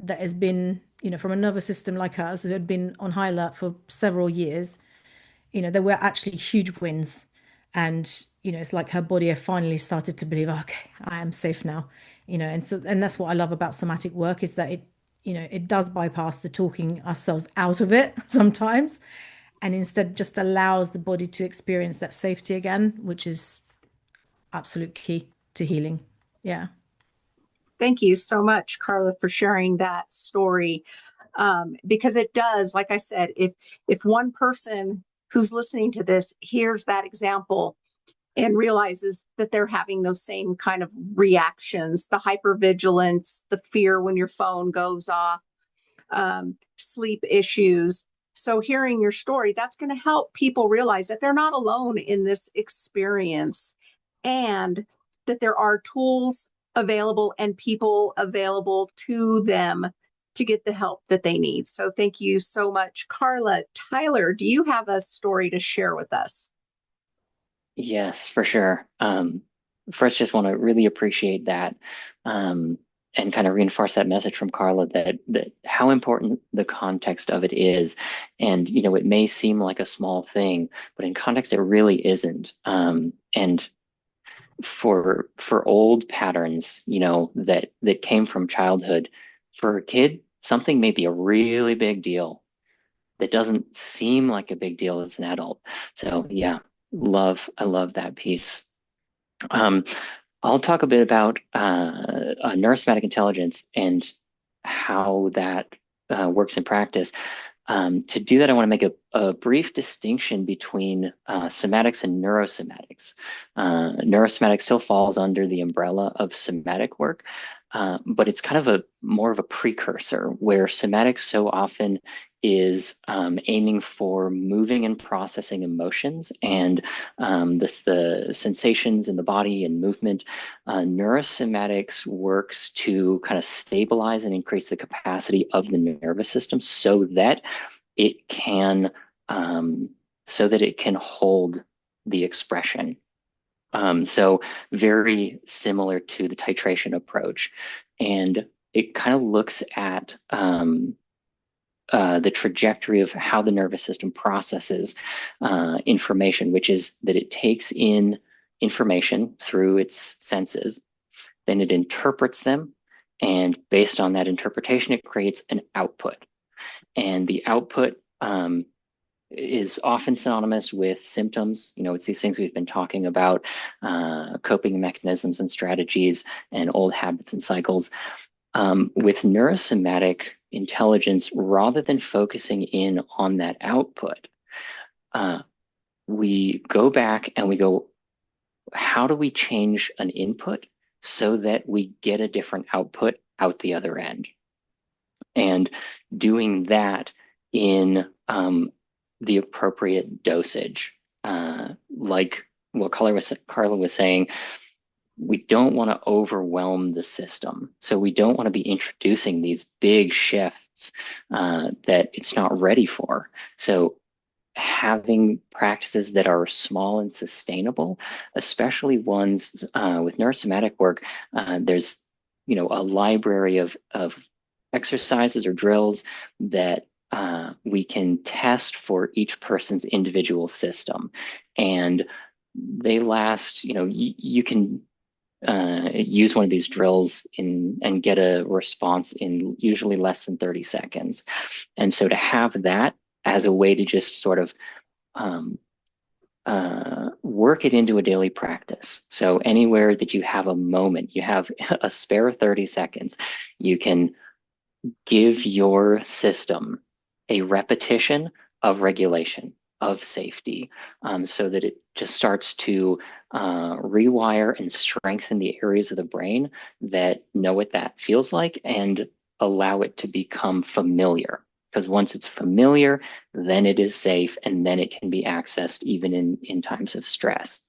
that has been, from a nervous system like ours, who had been on high alert for several years, there were actually huge wins. And, it's like her body had finally started to believe, okay, I am safe now, and that's what I love about somatic work, is that it does bypass the talking ourselves out of it sometimes, and instead just allows the body to experience that safety again, which is absolute key to healing. Yeah. Thank you so much, Carla, for sharing that story. Because it does, like I said, if one person who's listening to this hears that example and realizes that they're having those same kind of reactions, the hypervigilance, the fear when your phone goes off, sleep issues. So hearing your story, that's going to help people realize that they're not alone in this experience, and that there are tools available and people available to them to get the help that they need. So thank you so much, Carla. Tyler, do you have a story to share with us? Yes, for sure. First, just want to really appreciate that, and kind of reinforce that message from Carla that how important the context of it is. And, it may seem like a small thing, but in context, it really isn't. And for old patterns, that came from childhood, for a kid, something may be a really big deal that doesn't seem like a big deal as an adult. So yeah, I love that piece. I'll talk a bit about neurosomatic intelligence and how that works in practice. To do that, I want to make a brief distinction between somatics and neurosomatics. Neurosomatics still falls under the umbrella of somatic work, but it's kind of more of a precursor, where somatics so often is aiming for moving and processing emotions and the sensations in the body and movement. Neurosomatics works to kind of stabilize and increase the capacity of the nervous system so that it can hold the expression. So very similar to the titration approach. And it kind of looks at the trajectory of how the nervous system processes information, which is that it takes in information through its senses, then it interprets them, and based on that interpretation, it creates an output. And the output is often synonymous with symptoms. You know, it's these things we've been talking about, coping mechanisms and strategies and old habits and cycles. With neurosomatic intelligence, rather than focusing in on that output, we go back and we go, how do we change an input so that we get a different output out the other end? And doing that in the appropriate dosage. Like what Carla was saying, we don't want to overwhelm the system. So we don't want to be introducing these big shifts that it's not ready for. So having practices that are small and sustainable, especially ones with neurosomatic work, there's, you know, a library of exercises or drills that we can test for each person's individual system. And they last, you know, you can use one of these drills and get a response in usually less than 30 seconds. And so to have that as a way to just sort of work it into a daily practice. So anywhere that you have a moment, you have a spare 30 seconds, you can give your system a repetition of regulation, of safety, so that it just starts to rewire and strengthen the areas of the brain that know what that feels like and allow it to become familiar. Because once it's familiar, then it is safe, and then it can be accessed even in times of stress.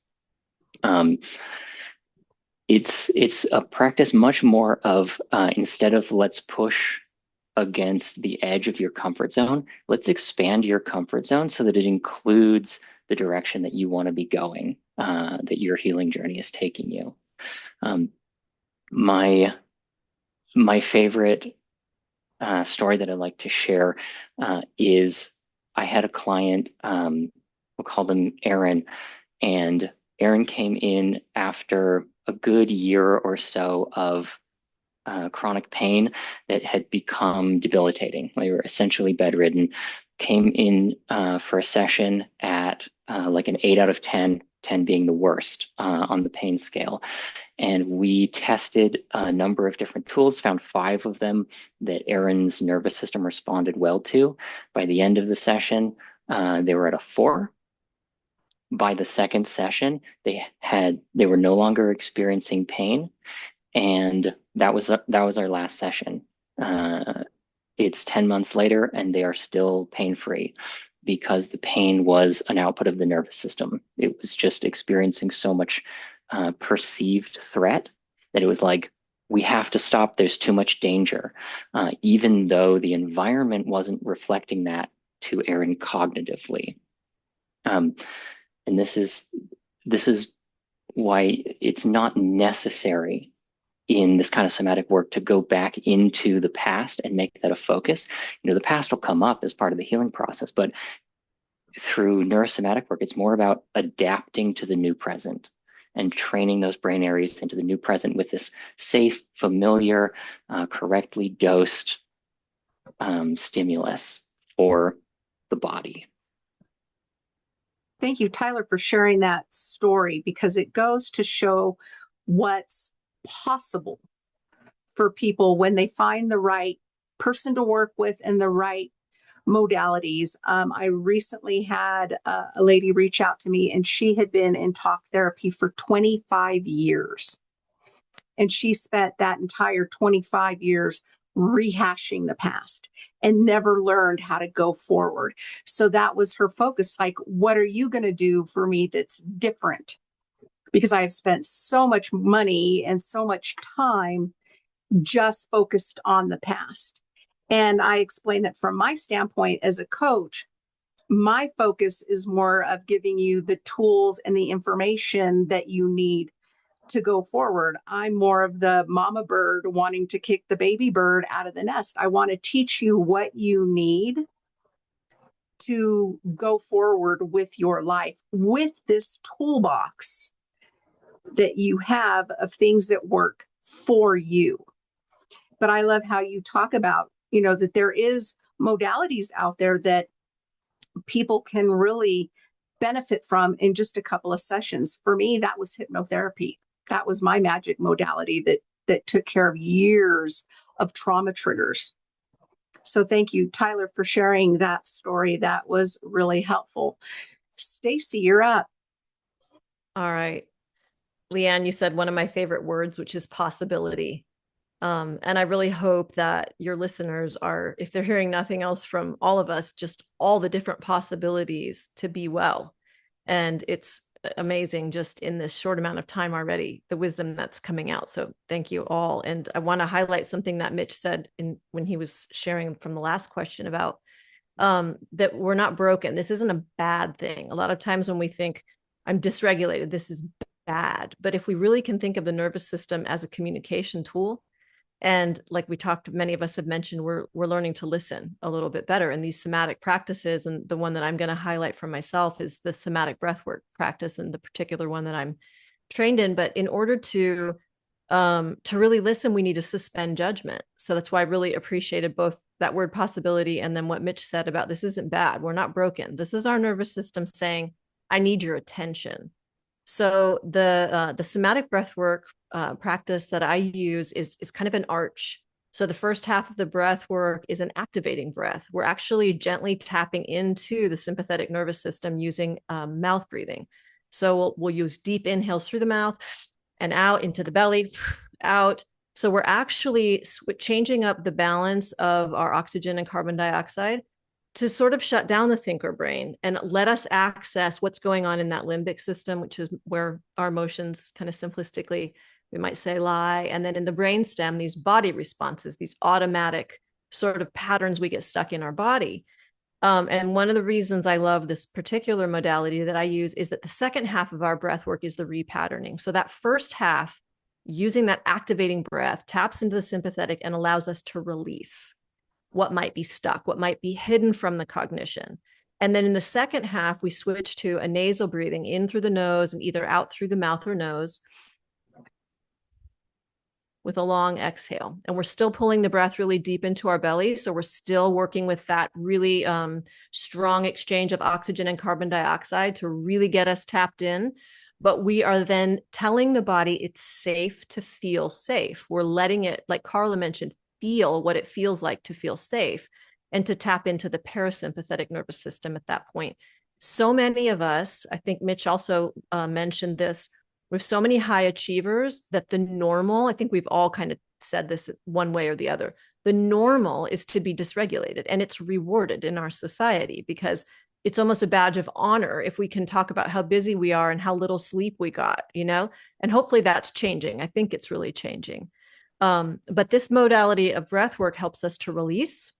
It's a practice much more of instead of let's push against the edge of your comfort zone, let's expand your comfort zone so that it includes the direction that you want to be going, that your healing journey is taking you. My favorite story that I like to share is I had a client, we'll call them Aaron, and Aaron came in after a good year or so of chronic pain that had become debilitating. They were essentially bedridden, came in for a session at like an 8 out of 10, 10 being the worst on the pain scale. And we tested a number of different tools, found 5 of them that Aaron's nervous system responded well to. By the end of the session, they were at a 4. By the second session, they were no longer experiencing pain. And that was our last session. It's 10 months later, and they are still pain-free because the pain was an output of the nervous system. It was just experiencing so much perceived threat that it was like, we have to stop, there's too much danger, even though the environment wasn't reflecting that to Aaron cognitively. And this is why it's not necessary in this kind of somatic work to go back into the past and make that a focus. You know, the past will come up as part of the healing process, but through neurosomatic work, it's more about adapting to the new present and training those brain areas into the new present with this safe, familiar, correctly dosed stimulus for the body. Thank you, Tyler, for sharing that story, because it goes to show what's possible for people when they find the right person to work with and the right modalities. I recently had a lady reach out to me, and she had been in talk therapy for 25 years. And she spent that entire 25 years rehashing the past and never learned how to go forward. So that was her focus. Like, what are you going to do for me that's different? Because I have spent so much money and so much time just focused on the past. And I explained that from my standpoint as a coach, my focus is more of giving you the tools and the information that you need to go forward. I'm more of the mama bird wanting to kick the baby bird out of the nest. I want to teach you what you need to go forward with your life with this toolbox that you have of things that work for you. But I love how you talk about, that there is modalities out there that people can really benefit from in just a couple of sessions. For me, that was hypnotherapy. That was my magic modality that took care of years of trauma triggers. So thank you, Tyler, for sharing that story. That was really helpful. Stacey, you're up. All right. Leann, you said one of my favorite words, which is possibility. And I really hope that your listeners are, if they're hearing nothing else from all of us, just all the different possibilities to be well. And it's amazing just in this short amount of time already, the wisdom that's coming out. So thank you all. And I want to highlight something that Mitch said when he was sharing from the last question about that we're not broken. This isn't a bad thing. A lot of times when we think I'm dysregulated, this is bad. But if we really can think of the nervous system as a communication tool, and like we talked, many of us have mentioned, we're learning to listen a little bit better. And these somatic practices, and the one that I'm going to highlight for myself is the somatic breathwork practice, and the particular one that I'm trained in. But in order to really listen, we need to suspend judgment. So that's why I really appreciated both that word possibility and then what Mitch said about this isn't bad. We're not broken. This is our nervous system saying, I need your attention. So the somatic breathwork practice that I use is kind of an arch. So the first half of the breath work is an activating breath. We're actually gently tapping into the sympathetic nervous system using mouth breathing. So we'll use deep inhales through the mouth and out into the belly, out. So we're actually changing up the balance of our oxygen and carbon dioxide to sort of shut down the thinker brain and let us access what's going on in that limbic system, which is where our emotions kind of simplistically, we might say, lie. And then in the brainstem, these body responses, these automatic sort of patterns we get stuck in our body. And one of the reasons I love this particular modality that I use is that the second half of our breath work is the repatterning. So that first half, using that activating breath, taps into the sympathetic and allows us to release what might be stuck, what might be hidden from the cognition. And then in the second half, we switch to a nasal breathing in through the nose and either out through the mouth or nose with a long exhale. And we're still pulling the breath really deep into our belly. So we're still working with that really strong exchange of oxygen and carbon dioxide to really get us tapped in. But we are then telling the body it's safe to feel safe. We're letting it, like Carla mentioned, feel what it feels like to feel safe and to tap into the parasympathetic nervous system at that point. So many of us, I think Mitch also mentioned this, with so many high achievers that the normal, I think we've all kind of said this one way or the other, the normal is to be dysregulated, and it's rewarded in our society because it's almost a badge of honor if we can talk about how busy we are and how little sleep we got, and hopefully that's changing. I think it's really changing. But this modality of breath work helps us to release,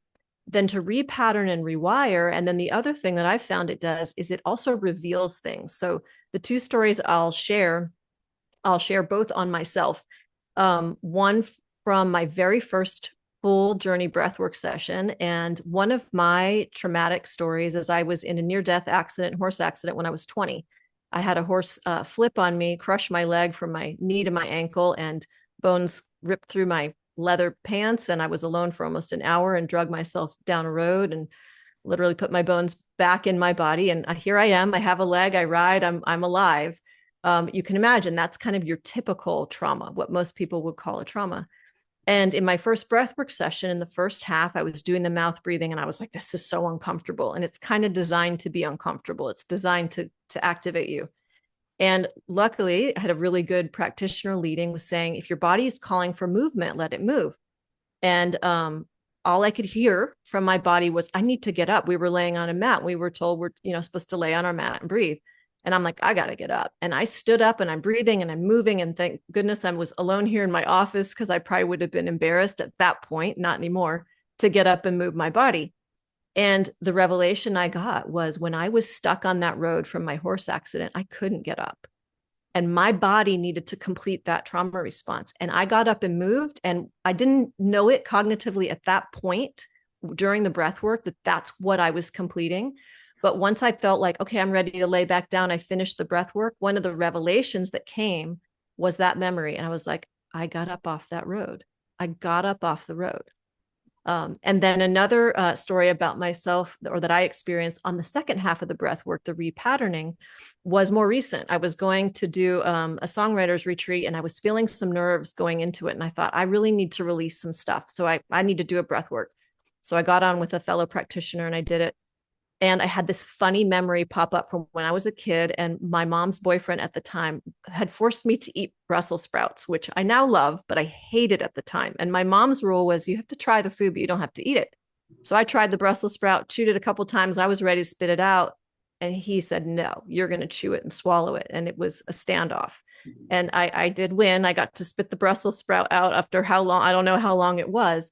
then to repattern and rewire. And then the other thing that I've found it does is it also reveals things. So the two stories I'll share both on myself. One from my very first full journey breathwork session. And one of my traumatic stories is I was in a near-death horse accident when I was 20. I had a horse flip on me, crush my leg from my knee to my ankle, and bones ripped through my leather pants. And I was alone for almost an hour and drug myself down a road and literally put my bones back in my body. And here I am. I have a leg. I ride. I'm alive. You can imagine that's kind of your typical trauma, what most people would call a trauma. And in my first breathwork session, in the first half, I was doing the mouth breathing and I was like, this is so uncomfortable. And it's kind of designed to be uncomfortable. It's designed to activate you. And luckily, I had a really good practitioner leading, was saying, if your body is calling for movement, let it move. And all I could hear from my body was, I need to get up. We were laying on a mat. We were told we're supposed to lay on our mat and breathe. And I'm like, I got to get up. And I stood up and I'm breathing and I'm moving. And thank goodness I was alone here in my office, because I probably would have been embarrassed at that point, not anymore, to get up and move my body. And the revelation I got was when I was stuck on that road from my horse accident, I couldn't get up. And my body needed to complete that trauma response. And I got up and moved, and I didn't know it cognitively at that point during the breath work that that's what I was completing. But once I felt like, okay, I'm ready to lay back down, I finished the breath work. One of the revelations that came was that memory. And I was like, I got up off that road. I got up off the road. And then another story about myself, or that I experienced on the second half of the breath work, the repatterning, was more recent. I was going to do a songwriter's retreat, and I was feeling some nerves going into it. And I thought, I really need to release some stuff. So I need to do a breath work. So I got on with a fellow practitioner and I did it. And I had this funny memory pop up from when I was a kid, and my mom's boyfriend at the time had forced me to eat Brussels sprouts, which I now love, but I hated at the time. And my mom's rule was you have to try the food, but you don't have to eat it. So I tried the Brussels sprout, chewed it a couple of times. I was ready to spit it out. And he said, no, you're going to chew it and swallow it. And it was a standoff. And I did win. I got to spit the Brussels sprout out after how long, I don't know how long it was.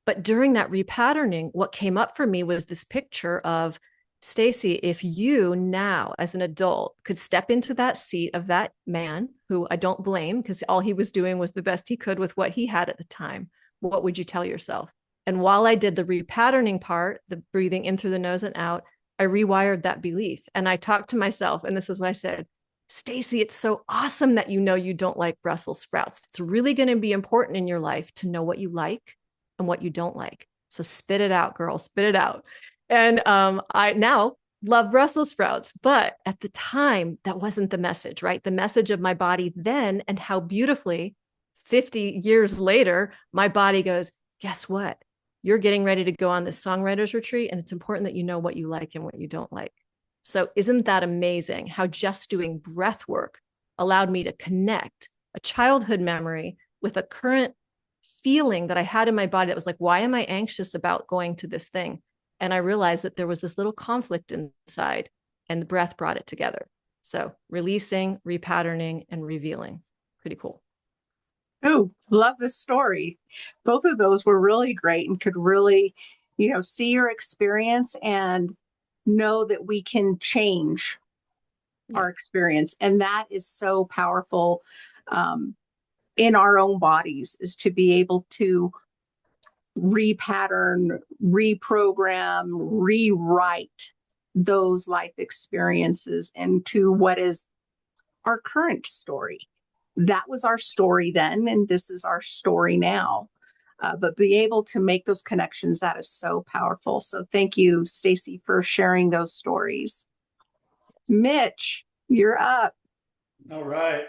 But during that repatterning, what came up for me was this picture of, Stacey, if you now as an adult could step into that seat of that man, who I don't blame because all he was doing was the best he could with what he had at the time, what would you tell yourself? And while I did the repatterning part, the breathing in through the nose and out, I rewired that belief. And I talked to myself, and this is what I said, Stacey, it's so awesome that you know you don't like Brussels sprouts. It's really going to be important in your life to know what you like and what you don't like. So spit it out, girl, spit it out. And I now love Brussels sprouts, but at the time, that wasn't the message, right? The message of my body then, and how beautifully 50 years later, my body goes, guess what? You're getting ready to go on this songwriter's retreat, and it's important that you know what you like and what you don't like. So isn't that amazing how just doing breath work allowed me to connect a childhood memory with a current feeling that I had in my body that was like, why am I anxious about going to this thing? And I realized that there was this little conflict inside, and the breath brought it together. So releasing, repatterning, and revealing. Pretty cool. Oh, love this story. Both of those were really great and could really, see your experience and know that we can change our experience. And that is so powerful in our own bodies, is to be able to repattern, reprogram, rewrite those life experiences into what is our current story. That was our story then, and this is our story now. But be able to make those connections, that is so powerful. So thank you, Stacey, for sharing those stories. Mitch, you're up. All right.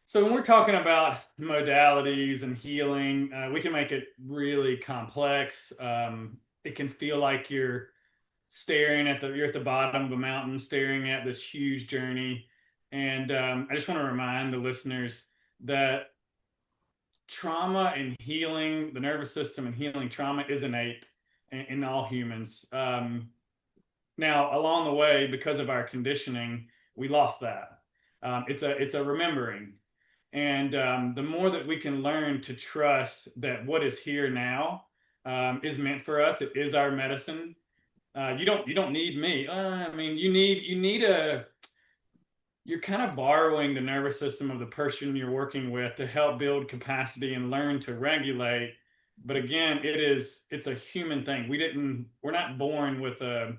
So when we're talking about modalities and healing, we can make it really complex. It can feel like you're at the bottom of a mountain, staring at this huge journey. And I just want to remind the listeners that trauma and healing the nervous system and healing trauma is innate in all humans. Now, along the way, because of our conditioning, we lost that. It's a remembering. And the more that we can learn to trust that what is here now is meant for us, it is our medicine. You don't need me. You're kind of borrowing the nervous system of the person you're working with to help build capacity and learn to regulate. But again, it's a human thing. We're not born with an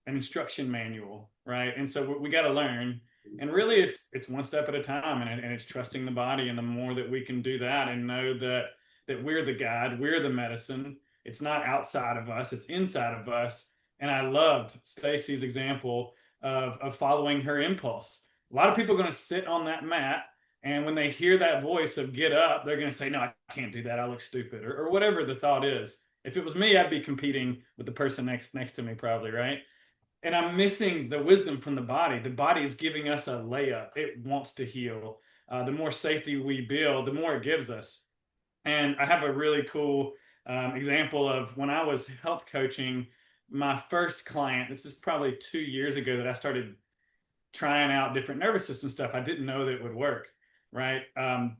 instruction manual, right? And so we got to learn. And really, it's one step at a time, and it's trusting the body. And the more that we can do that and know that we're the guide, we're the medicine. It's not outside of us; it's inside of us. And I loved Stacey's example of following her impulse. A lot of people are going to sit on that mat, and when they hear that voice of "get up," they're going to say, "No, I can't do that. I look stupid," or whatever the thought is. If it was me, I'd be competing with the person next to me, probably, right? And I'm missing the wisdom from the body. The body is giving us a layup. It wants to heal. The more safety we build, the more it gives us. And I have a really cool example of when I was health coaching my first client. This is probably 2 years ago that I started trying out different nervous system stuff. I didn't know that it would work, right?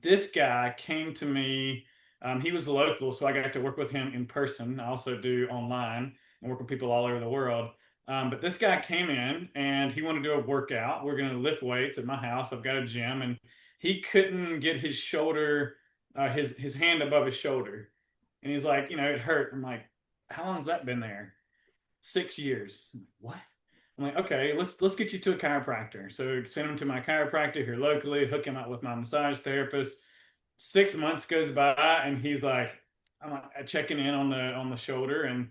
This guy came to me. He was local, so I got to work with him in person. I also do online and work with people all over the world. But this guy came in and he wanted to do a workout. We're going to lift weights at my house. I've got a gym, and he couldn't get his shoulder, his hand above his shoulder. And he's like, it hurt. I'm like, how long has that been there? 6 years. I'm like, what? I'm like, okay, let's get you to a chiropractor. So send him to my chiropractor here locally, hook him up with my massage therapist. 6 months goes by and he's like, I'm like, checking in on the shoulder, and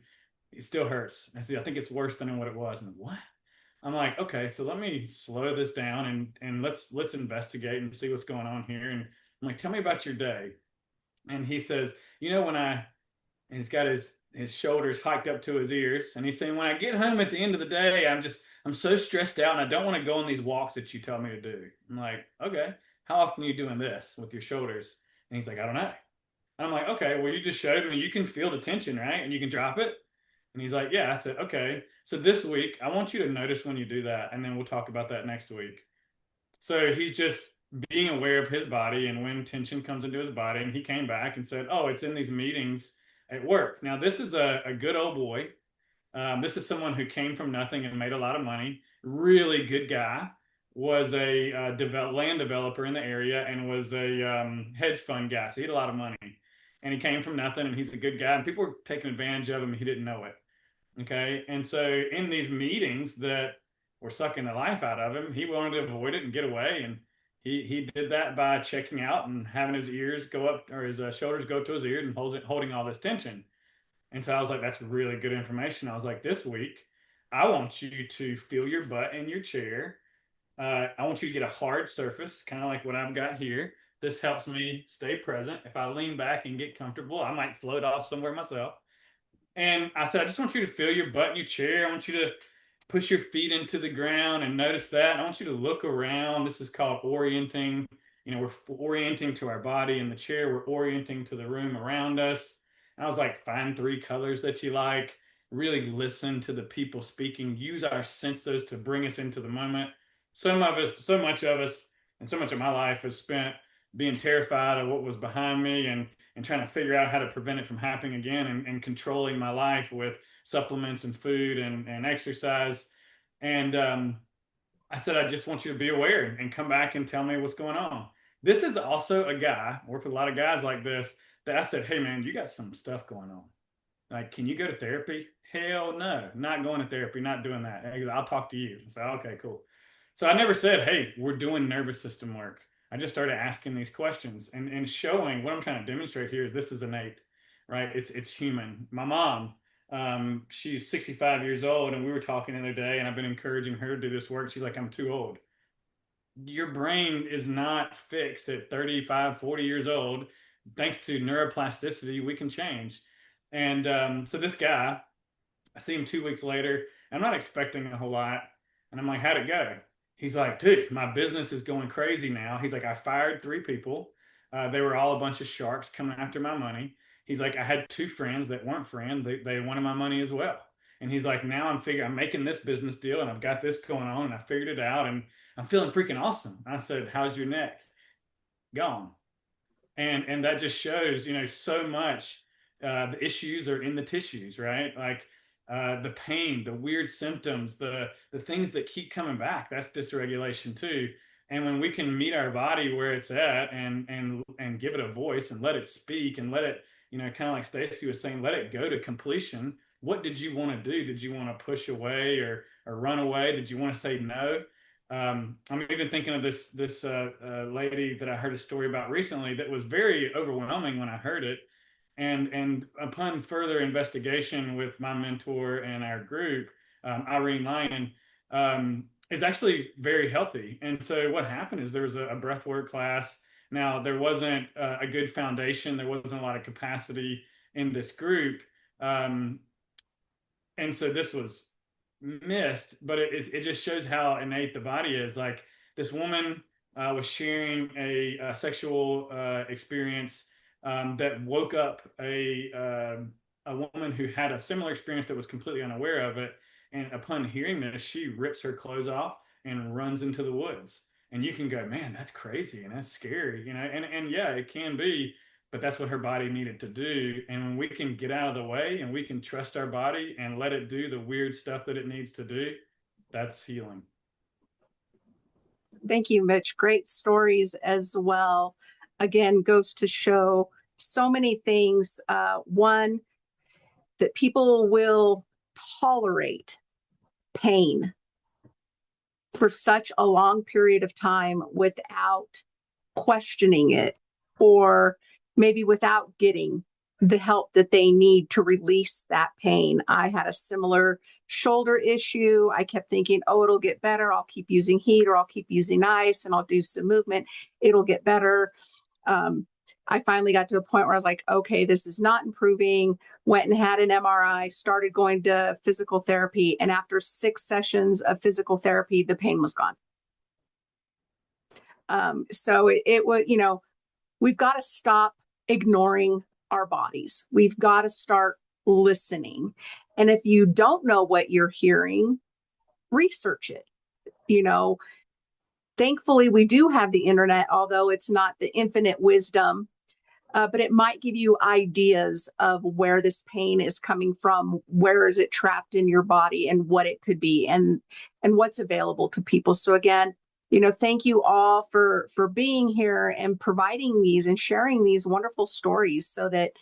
it still hurts. I said, I think it's worse than what it was. I'm like, what? I'm like, okay, so let me slow this down and let's investigate and see what's going on here. And I'm like, tell me about your day. And he says, and he's got his shoulders hiked up to his ears, and he's saying, when I get home at the end of the day, I'm so stressed out, and I don't want to go on these walks that you tell me to do. I'm like, okay, how often are you doing this with your shoulders? And he's like, I don't know. And I'm like, okay, well, you just showed me you can feel the tension, right? And you can drop it. And he's like, yeah. I said, okay, so this week I want you to notice when you do that, and then we'll talk about that next week. So he's just being aware of his body and when tension comes into his body. And he came back and said, oh, it's in these meetings at work. Now, this is a good old boy. This is someone who came from nothing and made a lot of money. Really good guy. Was a land developer in the area and was a hedge fund guy. So he had a lot of money. And he came from nothing, and he's a good guy. And people were taking advantage of him, and he didn't know it. Okay. And so in these meetings that were sucking the life out of him, he wanted to avoid it and get away. And he did that by checking out and having his ears go up, or his shoulders go up to his ears, and holding all this tension. And so I was like, that's really good information. I was like, this week, I want you to feel your butt in your chair. I want you to get a hard surface, kind of like what I've got here. This helps me stay present. If I lean back and get comfortable, I might float off somewhere myself. And I said, I just want you to feel your butt in your chair. I want you to push your feet into the ground and notice that. And I want you to look around. This is called orienting. We're orienting to our body in the chair. We're orienting to the room around us. And I was like, find 3 colors that you like. Really listen to the people speaking. Use our senses to bring us into the moment. So much of us, and so much of my life was spent being terrified of what was behind me and trying to figure out how to prevent it from happening again, and controlling my life with supplements and food and exercise. And I said, I just want you to be aware and come back and tell me what's going on. This is also a guy, work with a lot of guys like this, that I said, hey man, you got some stuff going on. Like, can you go to therapy? Hell no, not going to therapy, not doing that. I'll talk to you. So, okay, cool. So I never said, hey, we're doing nervous system work. I just started asking these questions and showing what I'm trying to demonstrate here is this is innate, right? It's human. My mom, she's 65 years old, and we were talking the other day, and I've been encouraging her to do this work. She's like, I'm too old. Your brain is not fixed at 35, 40 years old. Thanks to neuroplasticity, we can change. And so this guy, I see him 2 weeks later. I'm not expecting a whole lot. And I'm like, how'd it go? He's like, dude, my business is going crazy now. He's like, I fired 3 people. They were all a bunch of sharks coming after my money. He's like, I had 2 friends that weren't friends. They wanted my money as well. And he's like, now I'm making this business deal, and I've got this going on, and I figured it out, and I'm feeling freaking awesome. I said, how's your neck? Gone. And that just shows, so much. The issues are in the tissues, right? Like the pain, the weird symptoms, the things that keep coming back. That's dysregulation too. And when we can meet our body where it's at and give it a voice and let it speak and let it, kind of like Stacey was saying, let it go to completion. What did you want to do? Did you want to push away or run away? Did you want to say no? I'm even thinking of this lady that I heard a story about recently that was very overwhelming when I heard it. And upon further investigation with my mentor and our group, Irene Lyon, is actually very healthy. And so what happened is there was a breathwork class. Now, there wasn't a good foundation. There wasn't a lot of capacity in this group. And so this was missed, but it just shows how innate the body is. Like this woman was sharing a sexual experience that woke up a woman who had a similar experience that was completely unaware of it. And upon hearing this, she rips her clothes off and runs into the woods. And you can go, man, that's crazy and that's scary, and yeah, it can be. but that's what her body needed to do. And when we can get out of the way and we can trust our body and let it do the weird stuff that it needs to do, that's healing. Thank you, Mitch. Great stories as well. Again, goes to show so many things. One, that people will tolerate pain for such a long period of time without questioning it, or maybe without getting the help that they need to release that pain. I had a similar shoulder issue. I kept thinking, oh, it'll get better. I'll keep using heat, or I'll keep using ice, and I'll do some movement. It'll get better. I finally got to a point where I was like, okay, this is not improving. Went and had an MRI, started going to physical therapy. And after 6 sessions of physical therapy, the pain was gone. So it was, we've got to stop ignoring our bodies. We've got to start listening. And if you don't know what you're hearing, research it. Thankfully, we do have the internet, although it's not the infinite wisdom, but it might give you ideas of where this pain is coming from, where is it trapped in your body, and what it could be, and what's available to people. So again, thank you all for being here and providing these and sharing these wonderful stories so that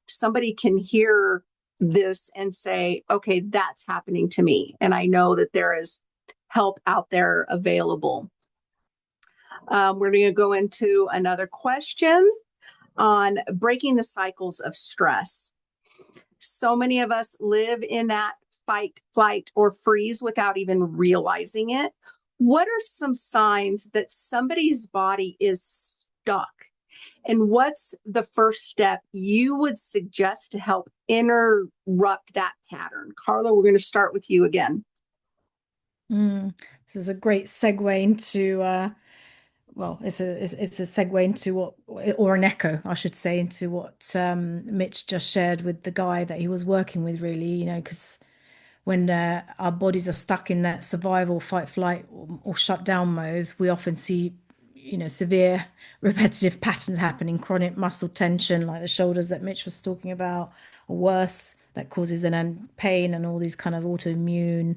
somebody can hear this and say, okay, that's happening to me. And I know that there is help out there available. We're going to go into another question on breaking the cycles of stress. So many of us live in that fight, flight, or freeze without even realizing it. What are some signs that somebody's body is stuck? And what's the first step you would suggest to help interrupt that pattern? Carla, we're going to start with you again. This is a great segue into it's a segue into what, or an echo, I should say, into what Mitch just shared with the guy that he was working with, really, because when our bodies are stuck in that survival, fight, flight, or shut down mode, we often see, severe repetitive patterns happening, chronic muscle tension, like the shoulders that Mitch was talking about, or worse, that causes then pain and all these kind of autoimmune,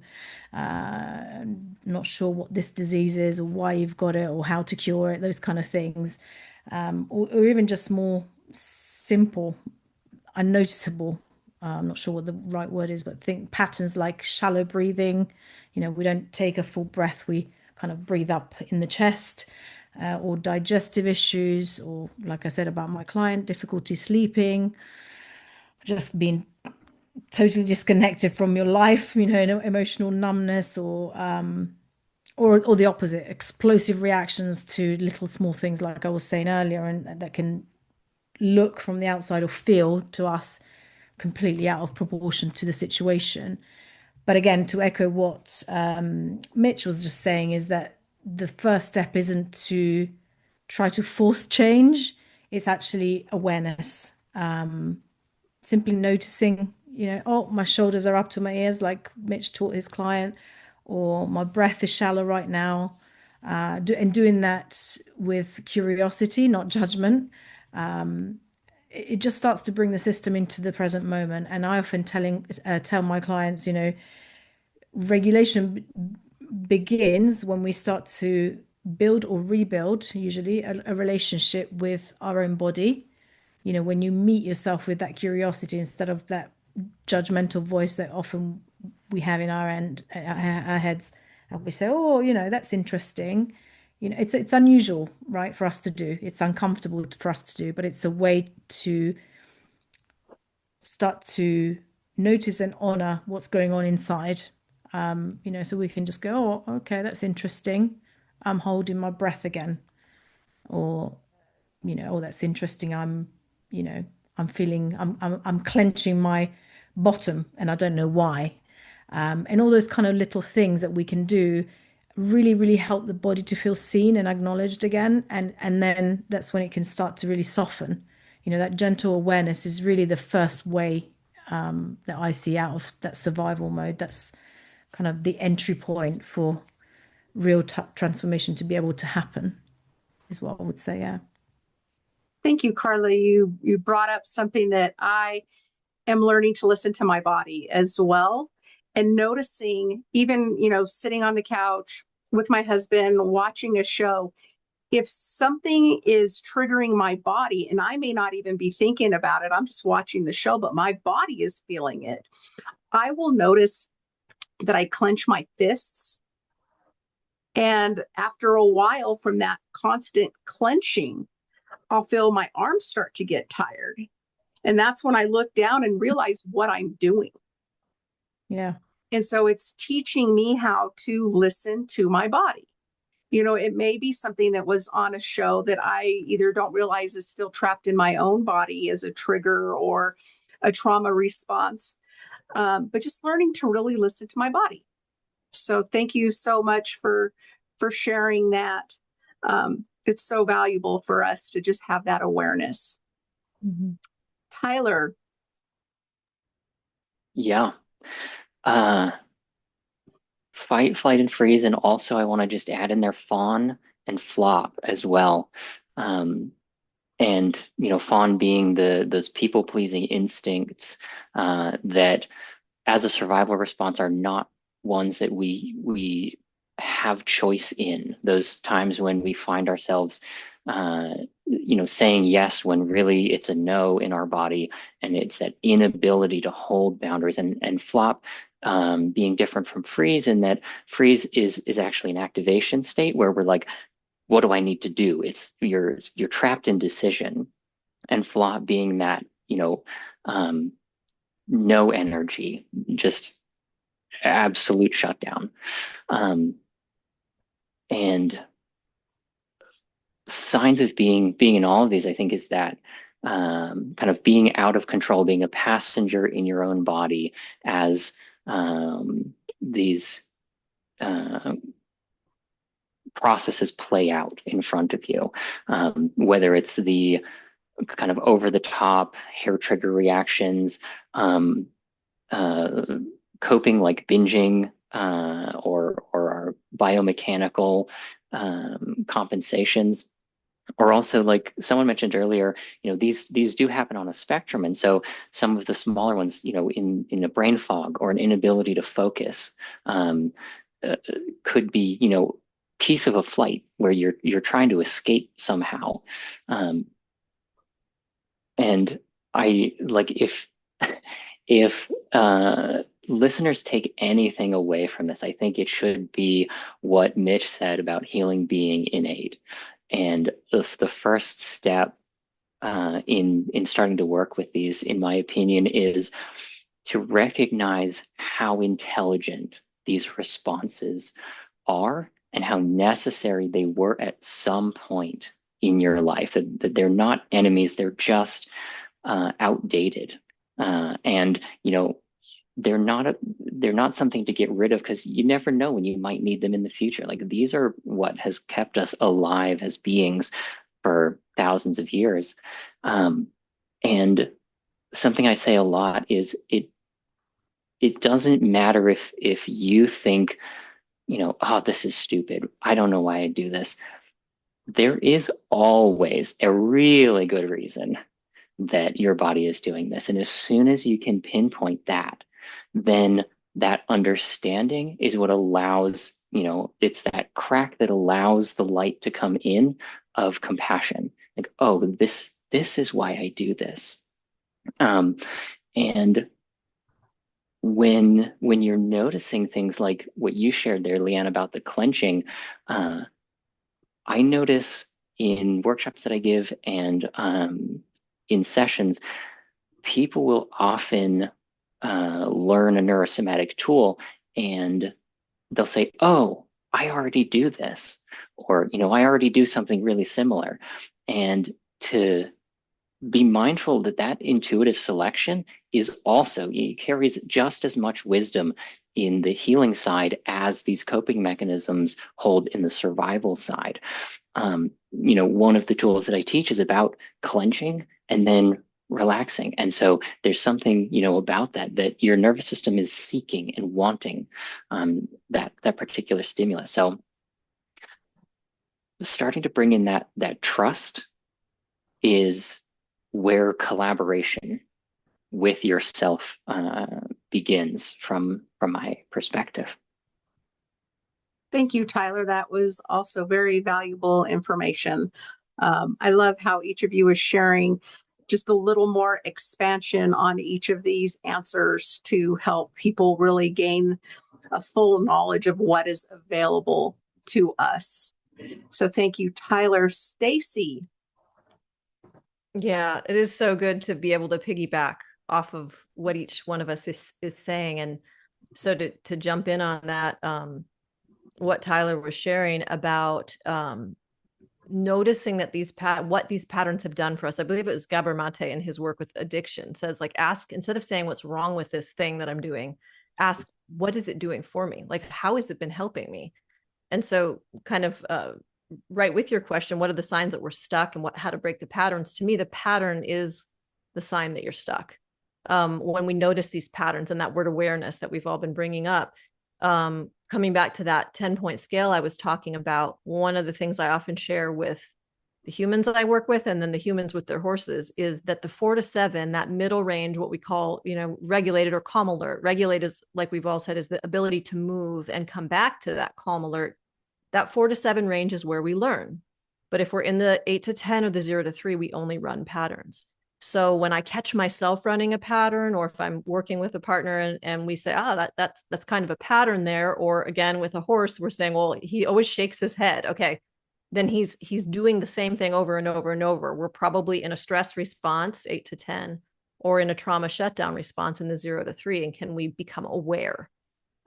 not sure what this disease is or why you've got it or how to cure it, those kind of things, or even just more simple, unnoticeable, I'm not sure what the right word is, but think patterns like shallow breathing. We don't take a full breath, we kind of breathe up in the chest, or digestive issues, or like I said about my client, difficulty sleeping, just being totally disconnected from your life, emotional numbness, or the opposite, explosive reactions to little small things, like I was saying earlier, and that can look from the outside or feel to us completely out of proportion to the situation. But again, to echo what Mitch was just saying, is that the first step isn't to try to force change, it's actually awareness. Simply noticing, oh, my shoulders are up to my ears, like Mitch taught his client, or my breath is shallow right now, and doing that with curiosity, not judgment. It just starts to bring the system into the present moment. And I often tell my clients, regulation begins when we start to build or rebuild, usually, a relationship with our own body. When you meet yourself with that curiosity instead of that judgmental voice that often we have in our heads, and we say, oh, that's interesting. It's unusual, right, for us to do. It's uncomfortable for us to do, but it's a way to start to notice and honor what's going on inside. So we can just go, oh, okay, that's interesting. I'm holding my breath again. Or, oh, that's interesting. I'm feeling, I'm clenching my bottom and I don't know why. And all those kind of little things that we can do really, really help the body to feel seen and acknowledged again. And then that's when it can start to really soften. That gentle awareness is really the first way that I see out of that survival mode. That's kind of the entry point for real transformation to be able to happen, is what I would say. Yeah. Thank you, Carla. You brought up something that I am learning to listen to my body as well, and noticing, even, sitting on the couch with my husband watching a show, if something is triggering my body, and I may not even be thinking about it, I'm just watching the show, but my body is feeling it, I will notice that I clench my fists. And after a while, from that constant clenching, I'll feel my arms start to get tired. And that's when I look down and realize what I'm doing. Yeah. And so it's teaching me how to listen to my body. It may be something that was on a show that I either don't realize is still trapped in my own body as a trigger or a trauma response, but just learning to really listen to my body. So thank you so much for sharing that. It's so valuable for us to just have that awareness. Mm-hmm. Tyler. Yeah. Fight, flight, and freeze. And also I want to just add in there fawn and flop as well. And fawn being those people-pleasing instincts that as a survival response are not ones that we have choice in. Those times when we find ourselves saying yes when really it's a no in our body, and it's that inability to hold boundaries. And flop being different from freeze, in that freeze is actually an activation state where we're like, what do I need to do? It's you're trapped in decision. And flop being that, no energy, just absolute shutdown. And signs of being in all of these, I think, is that kind of being out of control, being a passenger in your own body as these processes play out in front of you, whether it's the kind of over the top hair trigger reactions, coping like binging, or our biomechanical compensations, or also, like someone mentioned earlier, these do happen on a spectrum. And so some of the smaller ones, in a brain fog or an inability to focus, could be, piece of a flight where you're trying to escape somehow. And I like, if listeners take anything away from this, I think it should be what Mitch said about healing being innate. And if the first step in starting to work with these, in my opinion, is to recognize how intelligent these responses are and how necessary they were at some point in your life. That they're not enemies; they're just outdated, and they're not something to get rid of, because you never know when you might need them in the future. Like, these are what has kept us alive as beings for thousands of years. And something I say a lot is it doesn't matter if you think, oh, this is stupid, I don't know why I do this. There is always a really good reason that your body is doing this. And as soon as you can pinpoint that, then that understanding is what allows, it's that crack that allows the light to come in of compassion. Like, oh, this is why I do this. And when you're noticing things like what you shared there, Leann, about the clenching, I notice in workshops that I give and in sessions, people will often learn a neurosomatic tool, and they'll say, oh, I already do this, or, I already do something really similar. And to be mindful that intuitive selection is also, it carries just as much wisdom in the healing side as these coping mechanisms hold in the survival side. One of the tools that I teach is about clenching and then relaxing. And so there's something, about that your nervous system is seeking and wanting that particular stimulus. So starting to bring in that trust is where collaboration with yourself begins from my perspective. Thank you, Tyler. That was also very valuable information. I love how each of you is sharing just a little more expansion on each of these answers to help people really gain a full knowledge of what is available to us. So thank you, Tyler. Stacey. Yeah, it is so good to be able to piggyback off of what each one of us is saying. And so to jump in on that, what Tyler was sharing about noticing that what these patterns have done for us. I believe it was Gabor Mate in his work with addiction says, like, ask, instead of saying what's wrong with this thing that I'm doing, ask, what is it doing for me? Like, how has it been helping me? And so kind of right with your question, what are the signs that we're stuck and how to break the patterns? To me, the pattern is the sign that you're stuck. When we notice these patterns and that word awareness that we've all been bringing up, coming back to that 10-point scale I was talking about, one of the things I often share with the humans I work with and then the humans with their horses is that the 4 to 7, that middle range, what we call, regulated or calm alert. Regulated is, like we've all said, is the ability to move and come back to that calm alert. That 4 to 7 range is where we learn. But if we're in the 8 to 10 or the 0 to 3, we only run patterns. So when I catch myself running a pattern, or if I'm working with a partner and we say, that's kind of a pattern there, or again with a horse, we're saying, well, he always shakes his head. Okay, then he's doing the same thing over and over and over. We're probably in a stress response, 8 to 10, or in a trauma shutdown response in the 0 to 3. And can we become aware?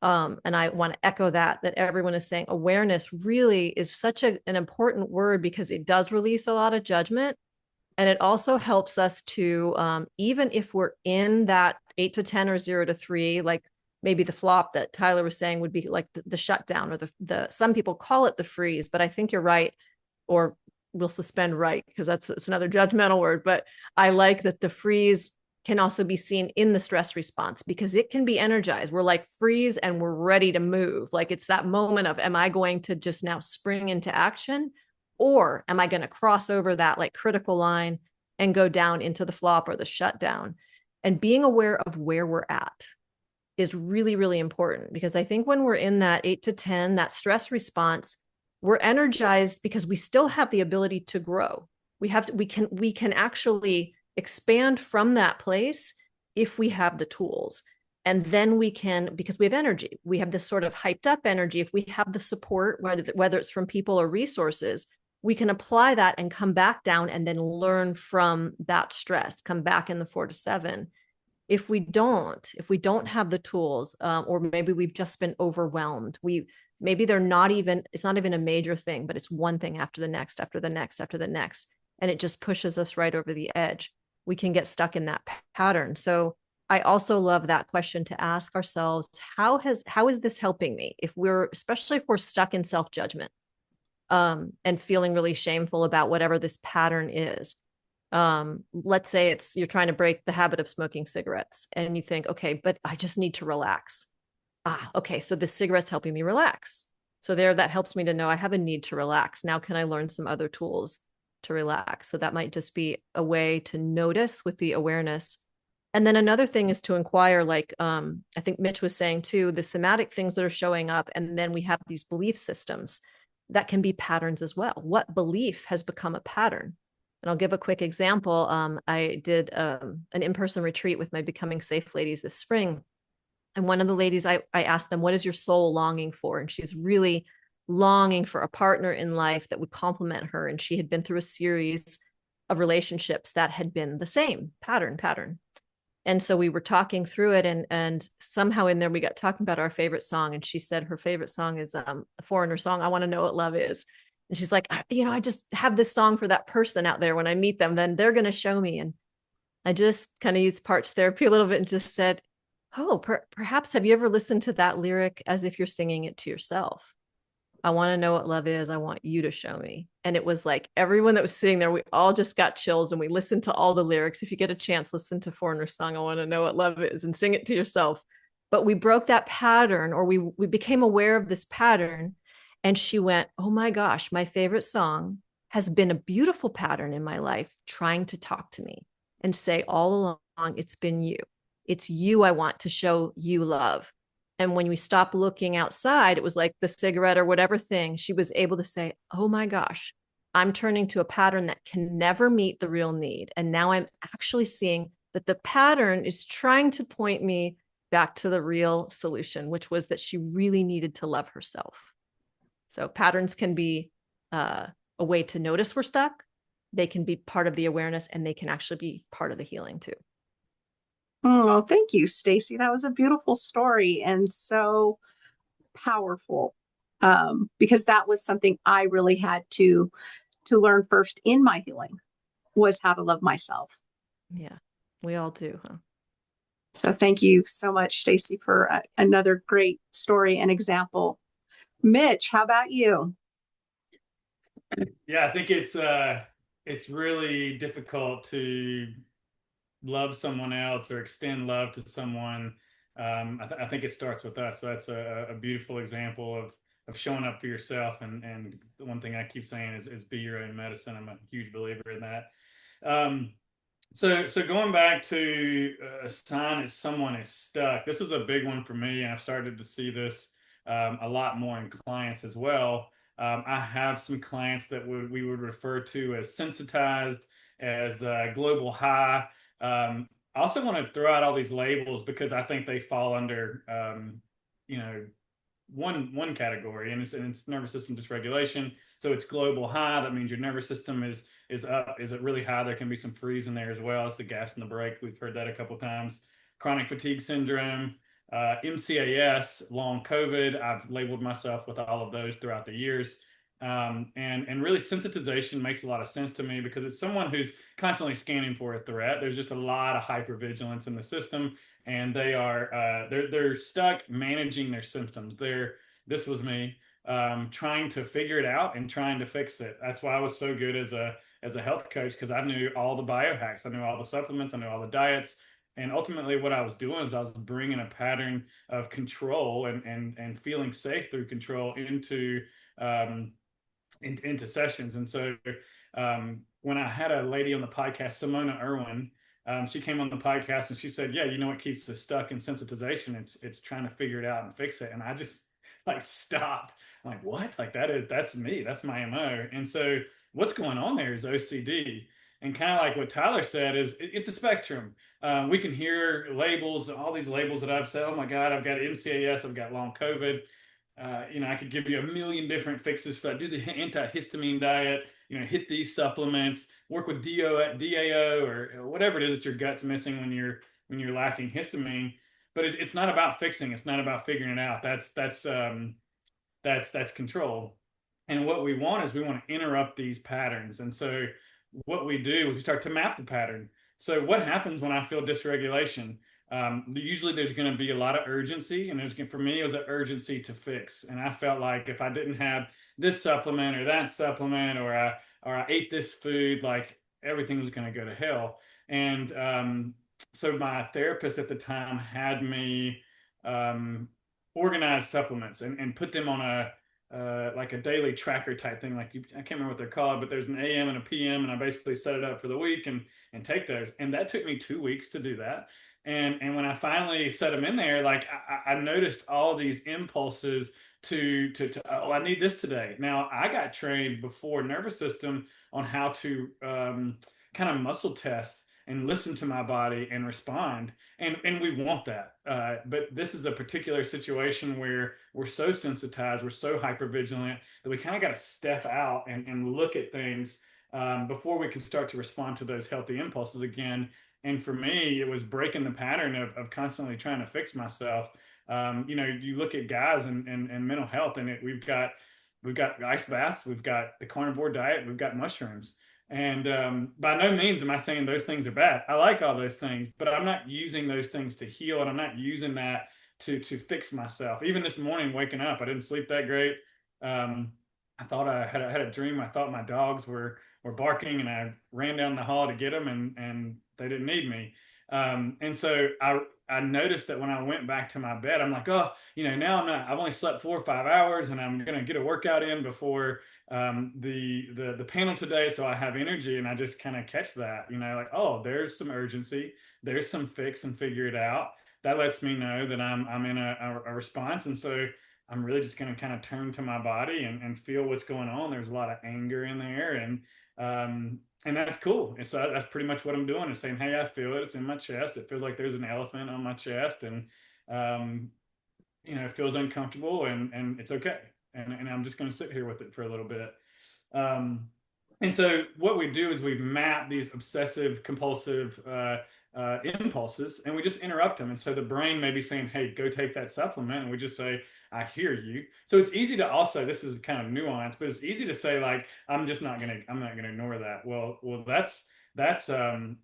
And I want to echo that everyone is saying awareness really is such an important word, because it does release a lot of judgment. And it also helps us to, even if we're in that 8 to 10 or 0 to 3, like maybe the flop that Tyler was saying would be like the shutdown, or the some people call it the freeze, but I think you're right, or we'll suspend right, because it's another judgmental word. But I like that the freeze can also be seen in the stress response, because it can be energized. We're like freeze and we're ready to move. Like it's that moment of, am I going to just now spring into action? Or am I going to cross over that like critical line and go down into the flop or the shutdown? And being aware of where we're at is really, really important, because I think when we're in that 8 to 10, that stress response, we're energized because we still have the ability to grow. We can actually expand from that place if we have the tools. And then we can, because we have energy, we have this sort of hyped up energy. If we have the support, whether it's from people or resources, we can apply that and come back down and then learn from that stress, come back in the 4 to 7. If we don't have the tools, or maybe we've just been overwhelmed, maybe it's not even a major thing, but it's one thing after the next, after the next, after the next. And it just pushes us right over the edge. We can get stuck in that pattern. So I also love that question to ask ourselves, how is this helping me? Especially if we're stuck in self-judgment, and feeling really shameful about whatever this pattern is. Let's say you're trying to break the habit of smoking cigarettes and you think, okay, but I just need to relax. Okay, so the cigarette's helping me relax. So that helps me to know I have a need to relax. Now, can I learn some other tools to relax? So that might just be a way to notice with the awareness. And then another thing is to inquire, like I think Mitch was saying too, the somatic things that are showing up. And then we have these belief systems that can be patterns as well. What belief has become a pattern? And I'll give a quick example. I did an in-person retreat with my Becoming Safe ladies this spring. And one of the ladies, I asked them, what is your soul longing for? And she's really longing for a partner in life that would complement her. And she had been through a series of relationships that had been the same pattern. And so we were talking through it, and somehow in there we got talking about our favorite song. And she said her favorite song is a Foreigner song, I Want to Know What Love Is. And she's like, I just have this song for that person out there. When I meet them, then they're going to show me. And I just kind of used parts therapy a little bit and just said, perhaps have you ever listened to that lyric as if you're singing it to yourself? I want to know what love is. I want you to show me. And it was like everyone that was sitting there, we all just got chills, and we listened to all the lyrics. If you get a chance, listen to Foreigner's song, I Want to Know What Love Is, and sing it to yourself. But we broke that pattern, or we became aware of this pattern. And she went, oh my gosh, my favorite song has been a beautiful pattern in my life, trying to talk to me and say all along, it's been you. It's you I want to show you love. And when we stopped looking outside, it was like the cigarette or whatever thing, she was able to say, oh my gosh, I'm turning to a pattern that can never meet the real need. And now I'm actually seeing that the pattern is trying to point me back to the real solution, which was that she really needed to love herself. So patterns can be a way to notice we're stuck. They can be part of the awareness, and they can actually be part of the healing too. Oh, thank you, Stacey. That was a beautiful story and so powerful. Because that was something I really had to learn first in my healing, was how to love myself. Yeah, we all do, huh? So thank you so much, Stacey, for another great story and example. Mitch, how about you? Yeah, I think it's really difficult to love someone else or extend love to someone. I think it starts with us. So that's a beautiful example of showing up for yourself. And the one thing I keep saying is be your own medicine. I'm a huge believer in that. Um, so going back to a sign that someone is stuck, this is a big one for me, and I've started to see this a lot more in clients as well. I have some clients that we would refer to as sensitized, as global high. I also want to throw out all these labels because I think they fall under, you know, one category, and it's nervous system dysregulation. So it's global high. That means your nervous system is up. Is it really high? There can be some freeze in there as well. It's the gas in the brake. We've heard that a couple of times. Chronic fatigue syndrome, MCAS, long COVID. I've labeled myself with all of those throughout the years. And really sensitization makes a lot of sense to me because it's someone who's constantly scanning for a threat. There's just a lot of hypervigilance in the system, and they're stuck managing their symptoms. This was me, trying to figure it out and trying to fix it. That's why I was so good as a health coach, because I knew all the biohacks, I knew all the supplements, I knew all the diets. And ultimately, what I was doing is I was bringing a pattern of control and feeling safe through control um, into sessions. And so when I had a lady on the podcast, Simona Irwin, she came on the podcast and she said, yeah, you know what keeps us stuck in sensitization? It's trying to figure it out and fix it. And I just like stopped. I'm like, what? Like that's me. That's my MO. And so what's going on there is OCD. And kind of like what Tyler said is it's a spectrum. We can hear labels, all these labels that I've said, oh my God, I've got MCAS, I've got long COVID. I could give you a million different fixes for that. Do the antihistamine diet, hit these supplements, work with DAO or whatever it is that your gut's missing when you're lacking histamine. But it's not about fixing. It's not about figuring it out. That's control. And what we want is we want to interrupt these patterns. And so what we do is we start to map the pattern. So what happens when I feel dysregulation? Usually there's going to be a lot of urgency, and for me, it was an urgency to fix. And I felt like if I didn't have this supplement or that supplement, or I ate this food, like everything was going to go to hell. And so my therapist at the time had me organize supplements and put them on like a daily tracker type thing. Like I can't remember what they're called, but there's an AM and a PM, and I basically set it up for the week and take those. And that took me 2 weeks to do that. And when I finally set them in there, like I noticed all these impulses to oh, I need this today. Now I got trained before nervous system on how to kind of muscle test and listen to my body and respond. And we want that. But this is a particular situation where we're so sensitized, we're so hypervigilant that we kind of got to step out and look at things before we can start to respond to those healthy impulses again. And for me, it was breaking the pattern of constantly trying to fix myself. You look at guys and mental health, and we've got ice baths, we've got the carnivore diet, we've got mushrooms. And by no means am I saying those things are bad. I like all those things, but I'm not using those things to heal, and I'm not using that to fix myself. Even this morning, waking up, I didn't sleep that great. I thought I had a dream. I thought my dogs were barking, and I ran down the hall to get them, and they didn't need me. And so I noticed that when I went back to my bed, I'm like, oh, now I've only slept 4 or 5 hours, and I'm gonna get a workout in before the panel today, so I have energy. And I just kind of catch that, like, oh, there's some urgency, there's some fix and figure it out. That lets me know that I'm in a response. And so I'm really just going to kind of turn to my body and feel what's going on. There's a lot of anger in there, and that's cool. And so that's pretty much what I'm doing, is saying, hey, I feel it. It's in my chest. It feels like there's an elephant on my chest, and it feels uncomfortable, and it's okay. And I'm just going to sit here with it for a little bit. And so what we do is we map these obsessive compulsive impulses, and we just interrupt them. And so the brain may be saying, hey, go take that supplement, and we just say, I hear you. So it's easy to also, this is kind of nuanced, but it's easy to say, like, I'm not gonna ignore that. Well, that's an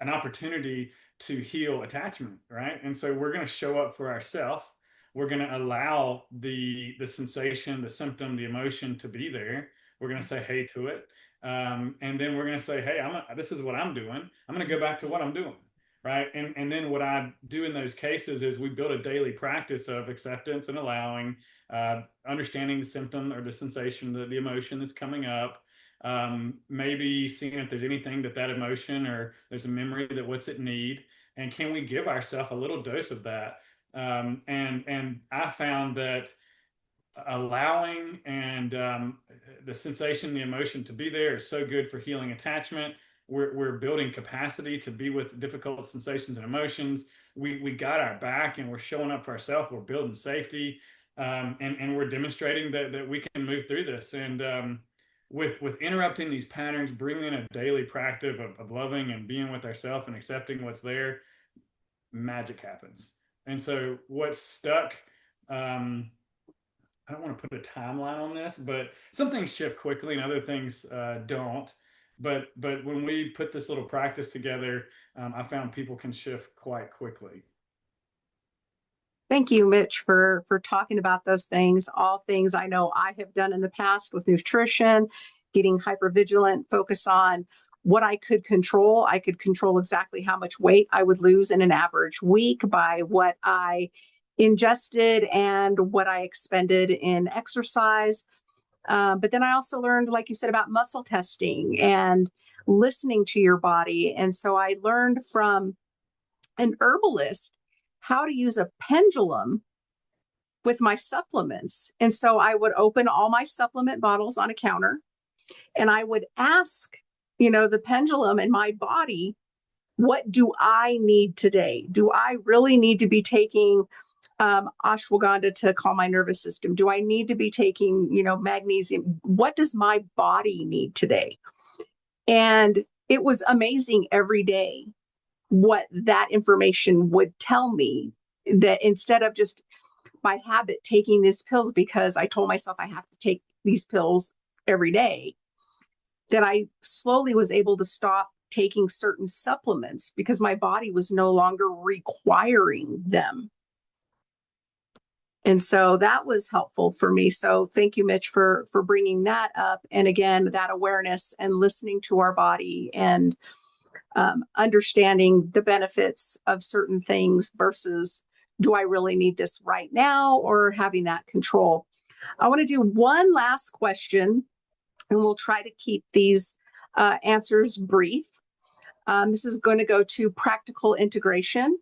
opportunity to heal attachment, right? And so we're going to show up for ourselves. We're going to allow the sensation, the symptom, the emotion to be there. We're going to say hey to it. And then we're going to say, hey, this is what I'm doing. I'm going to go back to what I'm doing, right? And then what I do in those cases is we build a daily practice of acceptance and allowing, understanding the symptom or the sensation, the emotion that's coming up, maybe seeing if there's anything that emotion, or there's a memory that what's it need, and can we give ourselves a little dose of that. And I found that allowing and the sensation, the emotion to be there is so good for healing attachment. We're building capacity to be with difficult sensations and emotions. We got our back, and we're showing up for ourselves. We're building safety, and we're demonstrating that we can move through this. And with interrupting these patterns, bringing in a daily practice of loving and being with ourselves and accepting what's there, magic happens. And so what's stuck, I don't want to put a timeline on this, but some things shift quickly and other things don't. But when we put this little practice together, I found people can shift quite quickly. Thank you, Mitch, for talking about those things, all things I know I have done in the past with nutrition, getting hypervigilant, focus on what I could control. I could control exactly how much weight I would lose in an average week by what I ingested and what I expended in exercise. But then I also learned, like you said, about muscle testing and listening to your body. And so I learned from an herbalist how to use a pendulum with my supplements. And so I would open all my supplement bottles on a counter, and I would ask, the pendulum in my body, what do I need today? Do I really need to be taking ashwagandha to calm my nervous system? Do I need to be taking, magnesium? What does my body need today? And it was amazing every day what that information would tell me, that instead of just by habit taking these pills because I told myself I have to take these pills every day, that I slowly was able to stop taking certain supplements because my body was no longer requiring them. And so that was helpful for me. So thank you, Mitch, for bringing that up. And again, that awareness and listening to our body and understanding the benefits of certain things versus, do I really need this right now, or having that control. I want to do one last question, and we'll try to keep these answers brief. This is going to go to practical integration.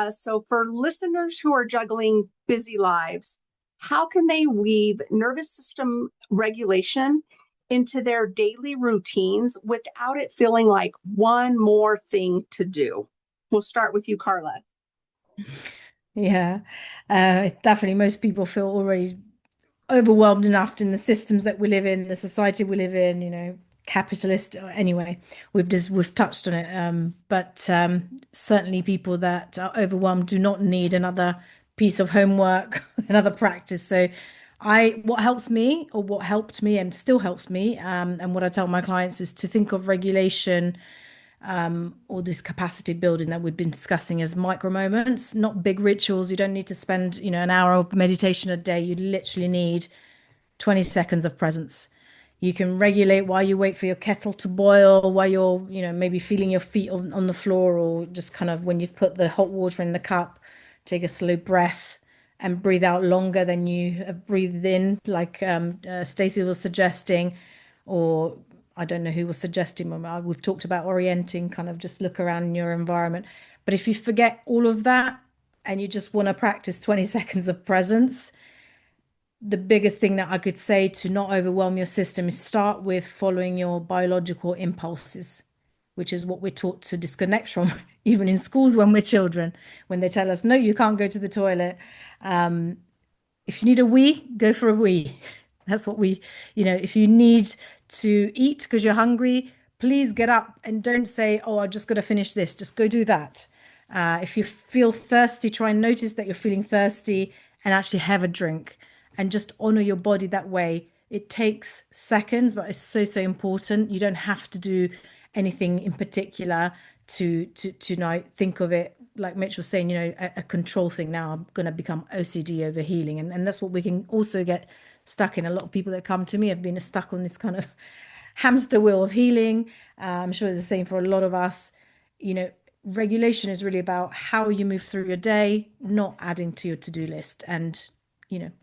So for listeners who are juggling busy lives, how can they weave nervous system regulation into their daily routines without it feeling like one more thing to do? We'll start with you, Carla. Yeah, definitely. Most people feel already overwhelmed enough in the systems that we live in, the society we live in, capitalist. Anyway, we've touched on it. But certainly people that are overwhelmed do not need another piece of homework, another practice. So what helps me, or what helped me and still helps me, and what I tell my clients is to think of regulation, or this capacity building that we've been discussing, as micro moments, not big rituals. You don't need to spend, an hour of meditation a day. You literally need 20 seconds of presence. You can regulate while you wait for your kettle to boil, while you're, maybe feeling your feet on the floor, or just kind of when you've put the hot water in the cup, take a slow breath and breathe out longer than you have breathed in, like Stacey was suggesting, or I don't know who was suggesting. We've talked about orienting, kind of just look around in your environment. But if you forget all of that and you just want to practice 20 seconds of presence, the biggest thing that I could say to not overwhelm your system is start with following your biological impulses, which is what we're taught to disconnect from, even in schools when we're children, when they tell us, no, you can't go to the toilet. If you need a wee, go for a wee. That's what if you need to eat because you're hungry, please get up and don't say, oh, I just got to finish this. Just go do that. If you feel thirsty, try and notice that you're feeling thirsty and actually have a drink and just honor your body that way. It takes seconds, but it's so, so important. You don't have to do anything in particular to now think of it, like Mitch was saying, a control thing. Now I'm going to become OCD over healing. And that's what we can also get stuck in. A lot of people that come to me have been stuck on this kind of hamster wheel of healing. I'm sure it's the same for a lot of us. Regulation is really about how you move through your day, not adding to your to-do list, and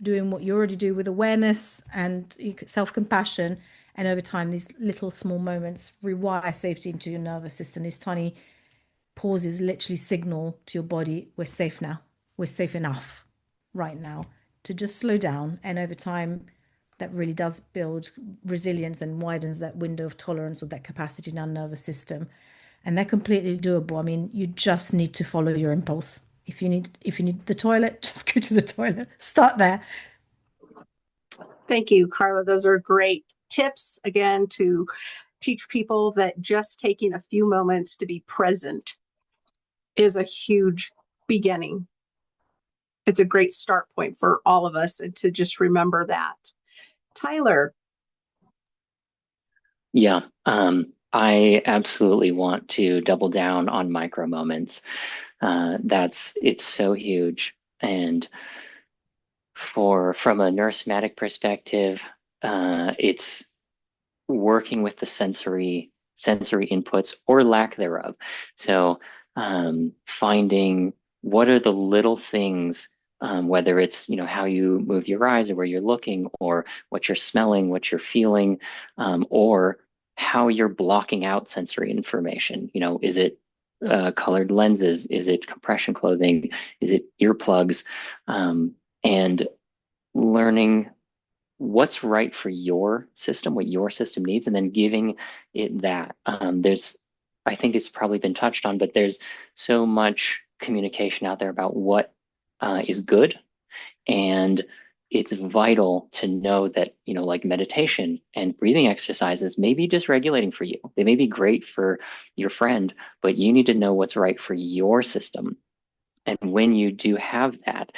doing what you already do with awareness and self-compassion. And over time, these little small moments rewire safety into your nervous system. These tiny pauses literally signal to your body, we're safe now. We're safe enough right now to just slow down. And over time, that really does build resilience and widens that window of tolerance or that capacity in our nervous system. And they're completely doable. I mean, you just need to follow your impulse. If you need the toilet, just go to the toilet. Start there. Thank you, Carla. Those are great tips, again, to teach people that just taking a few moments to be present is a huge beginning. It's a great start point for all of us, and to just remember that. Tyler. Yeah, I absolutely want to double down on micro moments. It's so huge. And from a neurosomatic perspective, it's working with the sensory inputs or lack thereof. So finding what are the little things, whether it's how you move your eyes or where you're looking, or what you're smelling, what you're feeling, or how you're blocking out sensory information. Is it colored lenses? Is it compression clothing? Is it earplugs? And learning what's right for your system, what your system needs, and then giving it that. I think it's probably been touched on, but there's so much communication out there about what is good. And it's vital to know that, like meditation and breathing exercises may be dysregulating for you. They may be great for your friend, but you need to know what's right for your system. And when you do have that,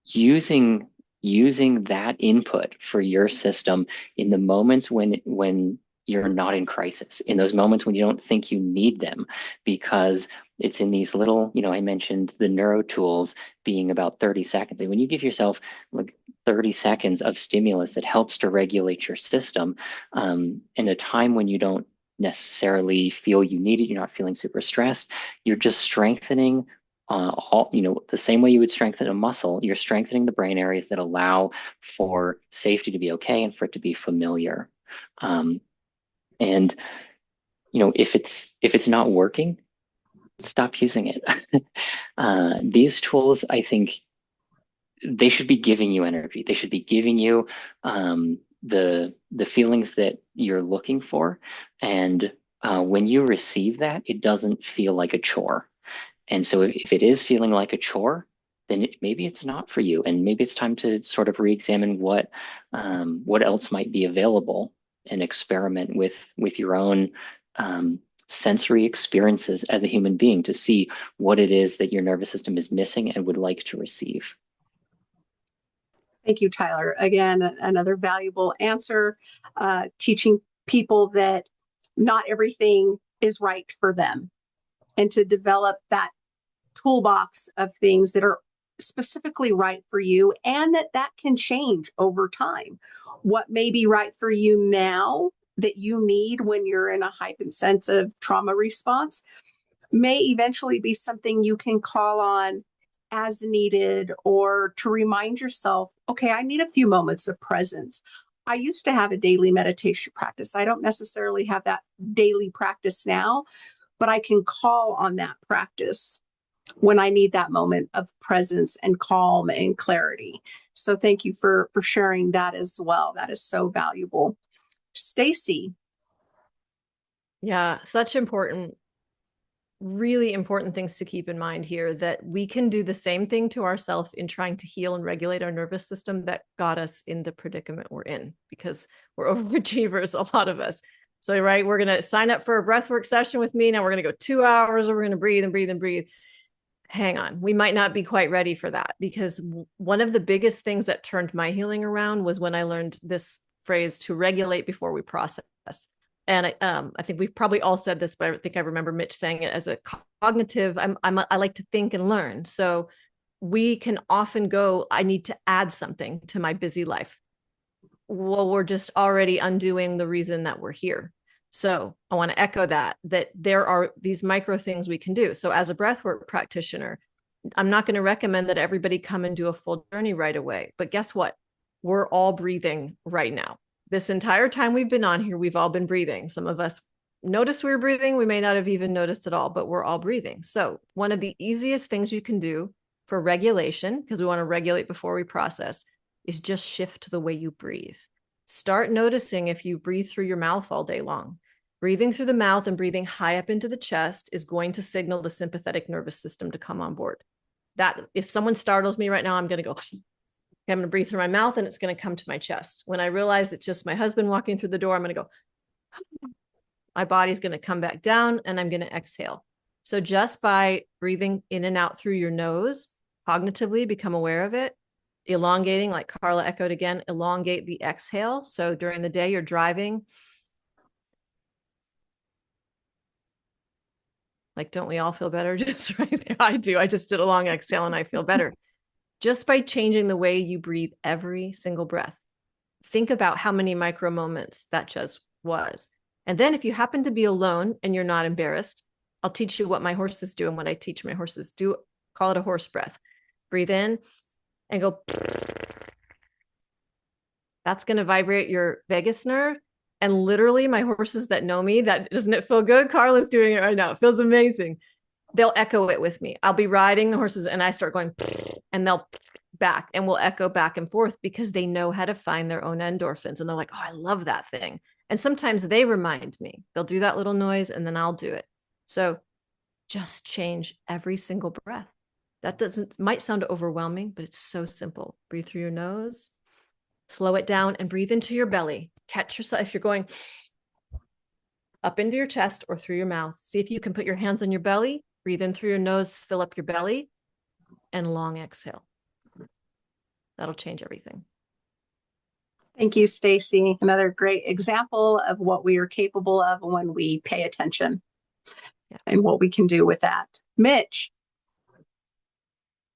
using that input for your system in the moments when you're not in crisis, in those moments when you don't think you need them, because it's in these little, I mentioned the neuro tools being about 30 seconds. And when you give yourself like 30 seconds of stimulus that helps to regulate your system, in a time when you don't necessarily feel you need it, you're not feeling super stressed, you're just strengthening the same way you would strengthen a muscle, you're strengthening the brain areas that allow for safety to be okay and for it to be familiar. And if it's not working, stop using it. These tools, I think, they should be giving you energy. They should be giving you the feelings that you're looking for. And when you receive that, it doesn't feel like a chore. And so if it is feeling like a chore, then maybe it's not for you. And maybe it's time to sort of re-examine what else might be available and experiment with your own sensory experiences as a human being to see what it is that your nervous system is missing and would like to receive. Thank you, Tyler. Again, another valuable answer, teaching people that not everything is right for them, and to develop that toolbox of things that are specifically right for you, and that can change over time. What may be right for you now that you need when you're in a hypersensitive trauma response may eventually be something you can call on as needed, or to remind yourself, okay, I need a few moments of presence. I used to have a daily meditation practice. I don't necessarily have that daily practice now, but I can call on that practice when I need that moment of presence and calm and clarity. So thank you for sharing that as well. That is so valuable. Stacey. Yeah, such important, really important things to keep in mind here, that we can do the same thing to ourselves in trying to heal and regulate our nervous system that got us in the predicament we're in, because we're overachievers, a lot of us. So, right, we're going to sign up for a breathwork session with me. Now we're going to go 2 hours, or we're going to breathe and breathe and breathe. Hang on, we might not be quite ready for that, because one of the biggest things that turned my healing around was when I learned this phrase, to regulate before we process. And I think we've probably all said this, but I think I remember Mitch saying it as a cognitive. I like to think and learn. So we can often go, I need to add something to my busy life. Well, we're just already undoing the reason that we're here. So I want to echo that there are these micro things we can do. So as a breathwork practitioner, I'm not going to recommend that everybody come and do a full journey right away. But guess what? We're all breathing right now. This entire time we've been on here, we've all been breathing. Some of us noticed we were breathing. We may not have even noticed at all, but we're all breathing. So one of the easiest things you can do for regulation, because we want to regulate before we process, is just shift the way you breathe. Start noticing if you breathe through your mouth all day long. Breathing through the mouth and breathing high up into the chest is going to signal the sympathetic nervous system to come on board. That if someone startles me right now, I'm going to go, I'm going to breathe through my mouth and it's going to come to my chest. When I realize it's just my husband walking through the door, I'm going to go, my body's going to come back down and I'm going to exhale. So just by breathing in and out through your nose, cognitively become aware of it. Elongating, like Carla echoed again, elongate the exhale. So during the day, you're driving. Like, don't we all feel better just right there? I do. I just did a long exhale and I feel better. Just by changing the way you breathe every single breath. Think about how many micro moments that just was. And then if you happen to be alone and you're not embarrassed, I'll teach you what my horses do and what I teach my horses do. Call it a horse breath. Breathe in and go. That's going to vibrate your vagus nerve. And literally my horses that know me, that doesn't it feel good? Carla's doing it right now. It feels amazing. They'll echo it with me. I'll be riding the horses and I start going and they'll back and we'll echo back and forth because they know how to find their own endorphins. And they're like, oh, I love that thing. And sometimes they remind me. They'll do that little noise and then I'll do it. So just change every single breath. That might sound overwhelming, but it's so simple. Breathe through your nose, slow it down and breathe into your belly. Catch yourself. If you're going up into your chest or through your mouth, see if you can put your hands on your belly, breathe in through your nose, fill up your belly, and long exhale. That'll change everything. Thank you, Stacey. Another great example of what we are capable of when we pay attention and what we can do with that. Mitch.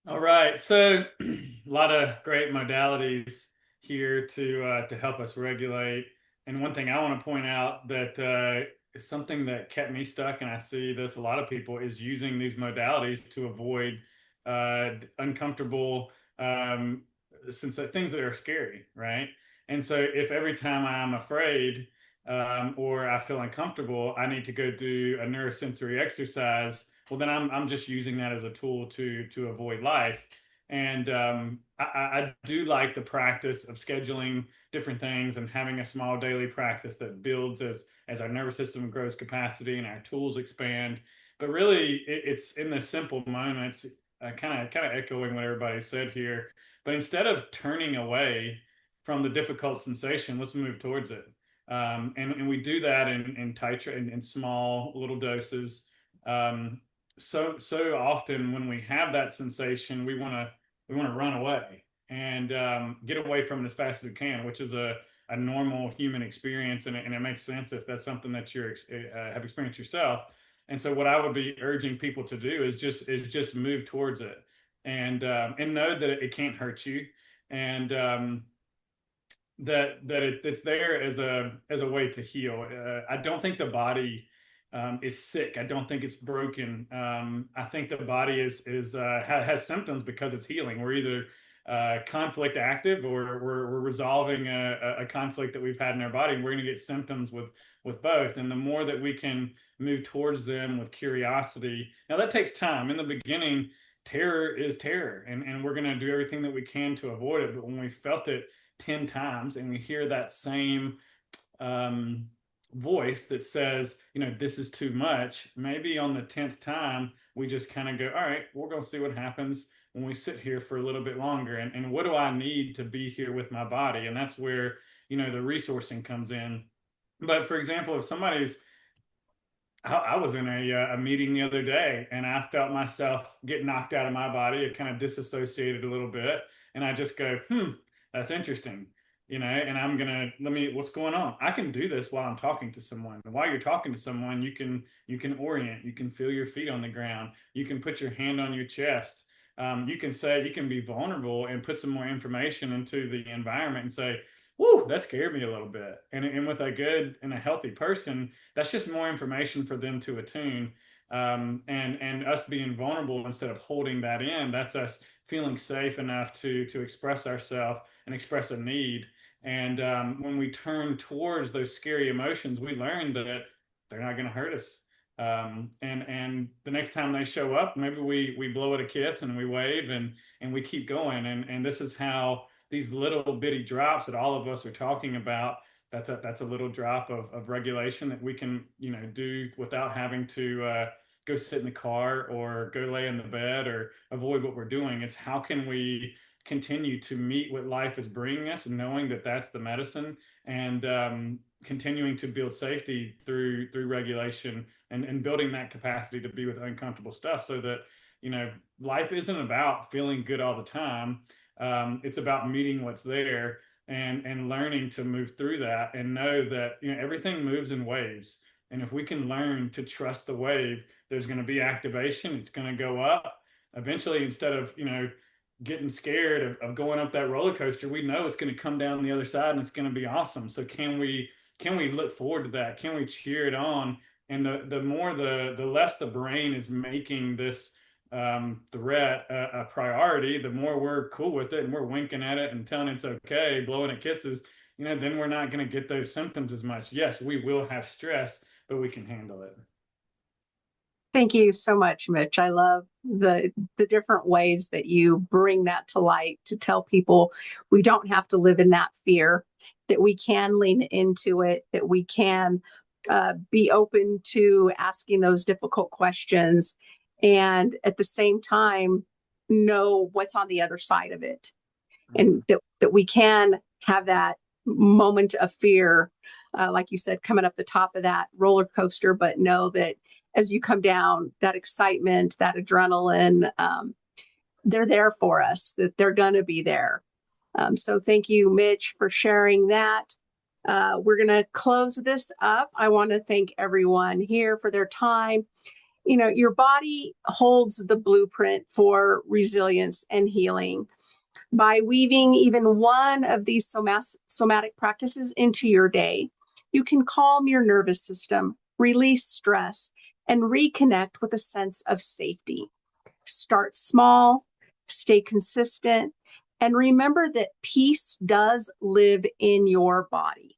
All right, so a lot of great modalities here to help us regulate. And one thing I want to point out that is something that kept me stuck, and I see this a lot of people, is using these modalities to avoid uncomfortable things that are scary, right? And so if every time I'm afraid or I feel uncomfortable, I need to go do a neurosensory exercise, well, then I'm just using that as a tool to avoid life. And I do like the practice of scheduling different things and having a small daily practice that builds as our nervous system grows capacity and our tools expand. But really, it's in the simple moments, kind of echoing what everybody said here. But instead of turning away from the difficult sensation, let's move towards it. And we do that in small little doses. So often when we have that sensation, we want to run away and get away from it as fast as we can, which is a normal human experience, and it makes sense if that's something that you have experienced yourself. And so what I would be urging people to do is just move towards it. and know that it can't hurt you, and it's there as a way to heal. I don't think the body is sick. I don't think it's broken. I think the body has symptoms because it's healing. We're either conflict active, or we're resolving a conflict that we've had in our body, and we're going to get symptoms with both. And the more that we can move towards them with curiosity, now that takes time. In the beginning, terror is terror, and we're going to do everything that we can to avoid it. But when we felt it 10 times and we hear that same voice that says, this is too much, maybe on the 10th time, we just kind of go, all right, we're going to see what happens when we sit here for a little bit longer. And what do I need to be here with my body? And that's where, the resourcing comes in. But for example, if I was in a meeting the other day, and I felt myself get knocked out of my body. It kind of disassociated a little bit. And I just go, that's interesting. And what's going on? I can do this while I'm talking to someone. And while you're talking to someone, you can orient, you can feel your feet on the ground. You can put your hand on your chest. You can be vulnerable and put some more information into the environment and say, whoo, that scared me a little bit. And with a good and a healthy person, that's just more information for them to attune. And us being vulnerable instead of holding that in, that's us feeling safe enough to express ourselves and express a need. And when we turn towards those scary emotions, we learn that they're not going to hurt us. And the next time they show up, maybe we blow it a kiss and we wave and we keep going. And this is how these little bitty drops that all of us are talking about, that's a little drop of regulation that we can, do without having to go sit in the car or go lay in the bed or avoid what we're doing. It's how can we continue to meet what life is bringing us, and knowing that that's the medicine, and continuing to build safety through regulation, and building that capacity to be with uncomfortable stuff, so that life isn't about feeling good all the time. It's about meeting what's there, and learning to move through that, and know that everything moves in waves. And if we can learn to trust the wave, there's going to be activation. It's going to go up eventually. Instead of getting scared of going up that roller coaster, we know it's going to come down the other side and it's going to be awesome. So can we look forward to that? Can we cheer it on? And the less the brain is making this threat a priority, the more we're cool with it and we're winking at it and telling it's okay, blowing it kisses, then we're not going to get those symptoms as much. Yes, we will have stress, but we can handle it. Thank you so much, Mitch. I love the different ways that you bring that to light to tell people we don't have to live in that fear, that we can lean into it, that we can be open to asking those difficult questions, and at the same time know what's on the other side of it. And that we can have that moment of fear, like you said, coming up the top of that roller coaster, but know that as you come down, that excitement, that adrenaline, they're there for us, that they're going to be there. So thank you, Mitch, for sharing that. We're going to close this up. I want to thank everyone here for their time. Your body holds the blueprint for resilience and healing. By weaving even one of these somatic practices into your day, you can calm your nervous system, release stress, and reconnect with a sense of safety. Start small, stay consistent, and remember that peace does live in your body.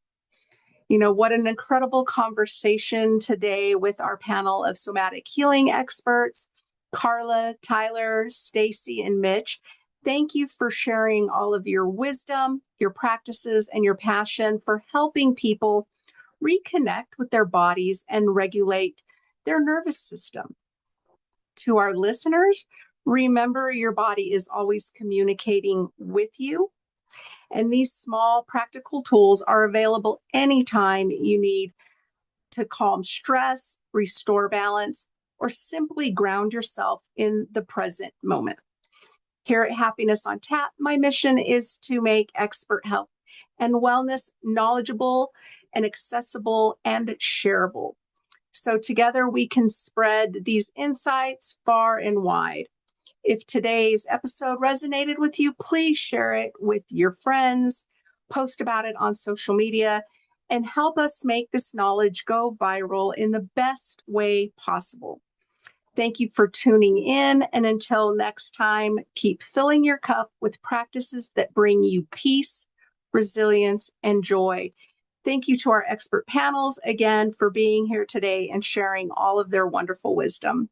What an incredible conversation today with our panel of somatic healing experts, Carla, Tyler, Stacey, and Mitch. Thank you for sharing all of your wisdom, your practices, and your passion for helping people reconnect with their bodies and regulate their nervous system. To our listeners, remember your body is always communicating with you. And these small practical tools are available anytime you need to calm stress, restore balance, or simply ground yourself in the present moment. Here at Happiness on Tap, my mission is to make expert health and wellness knowledgeable and accessible and shareable. So together we can spread these insights far and wide. If today's episode resonated with you, please share it with your friends, post about it on social media, and help us make this knowledge go viral in the best way possible. Thank you for tuning in, and until next time, keep filling your cup with practices that bring you peace, resilience, and joy. Thank you to our expert panels again for being here today and sharing all of their wonderful wisdom.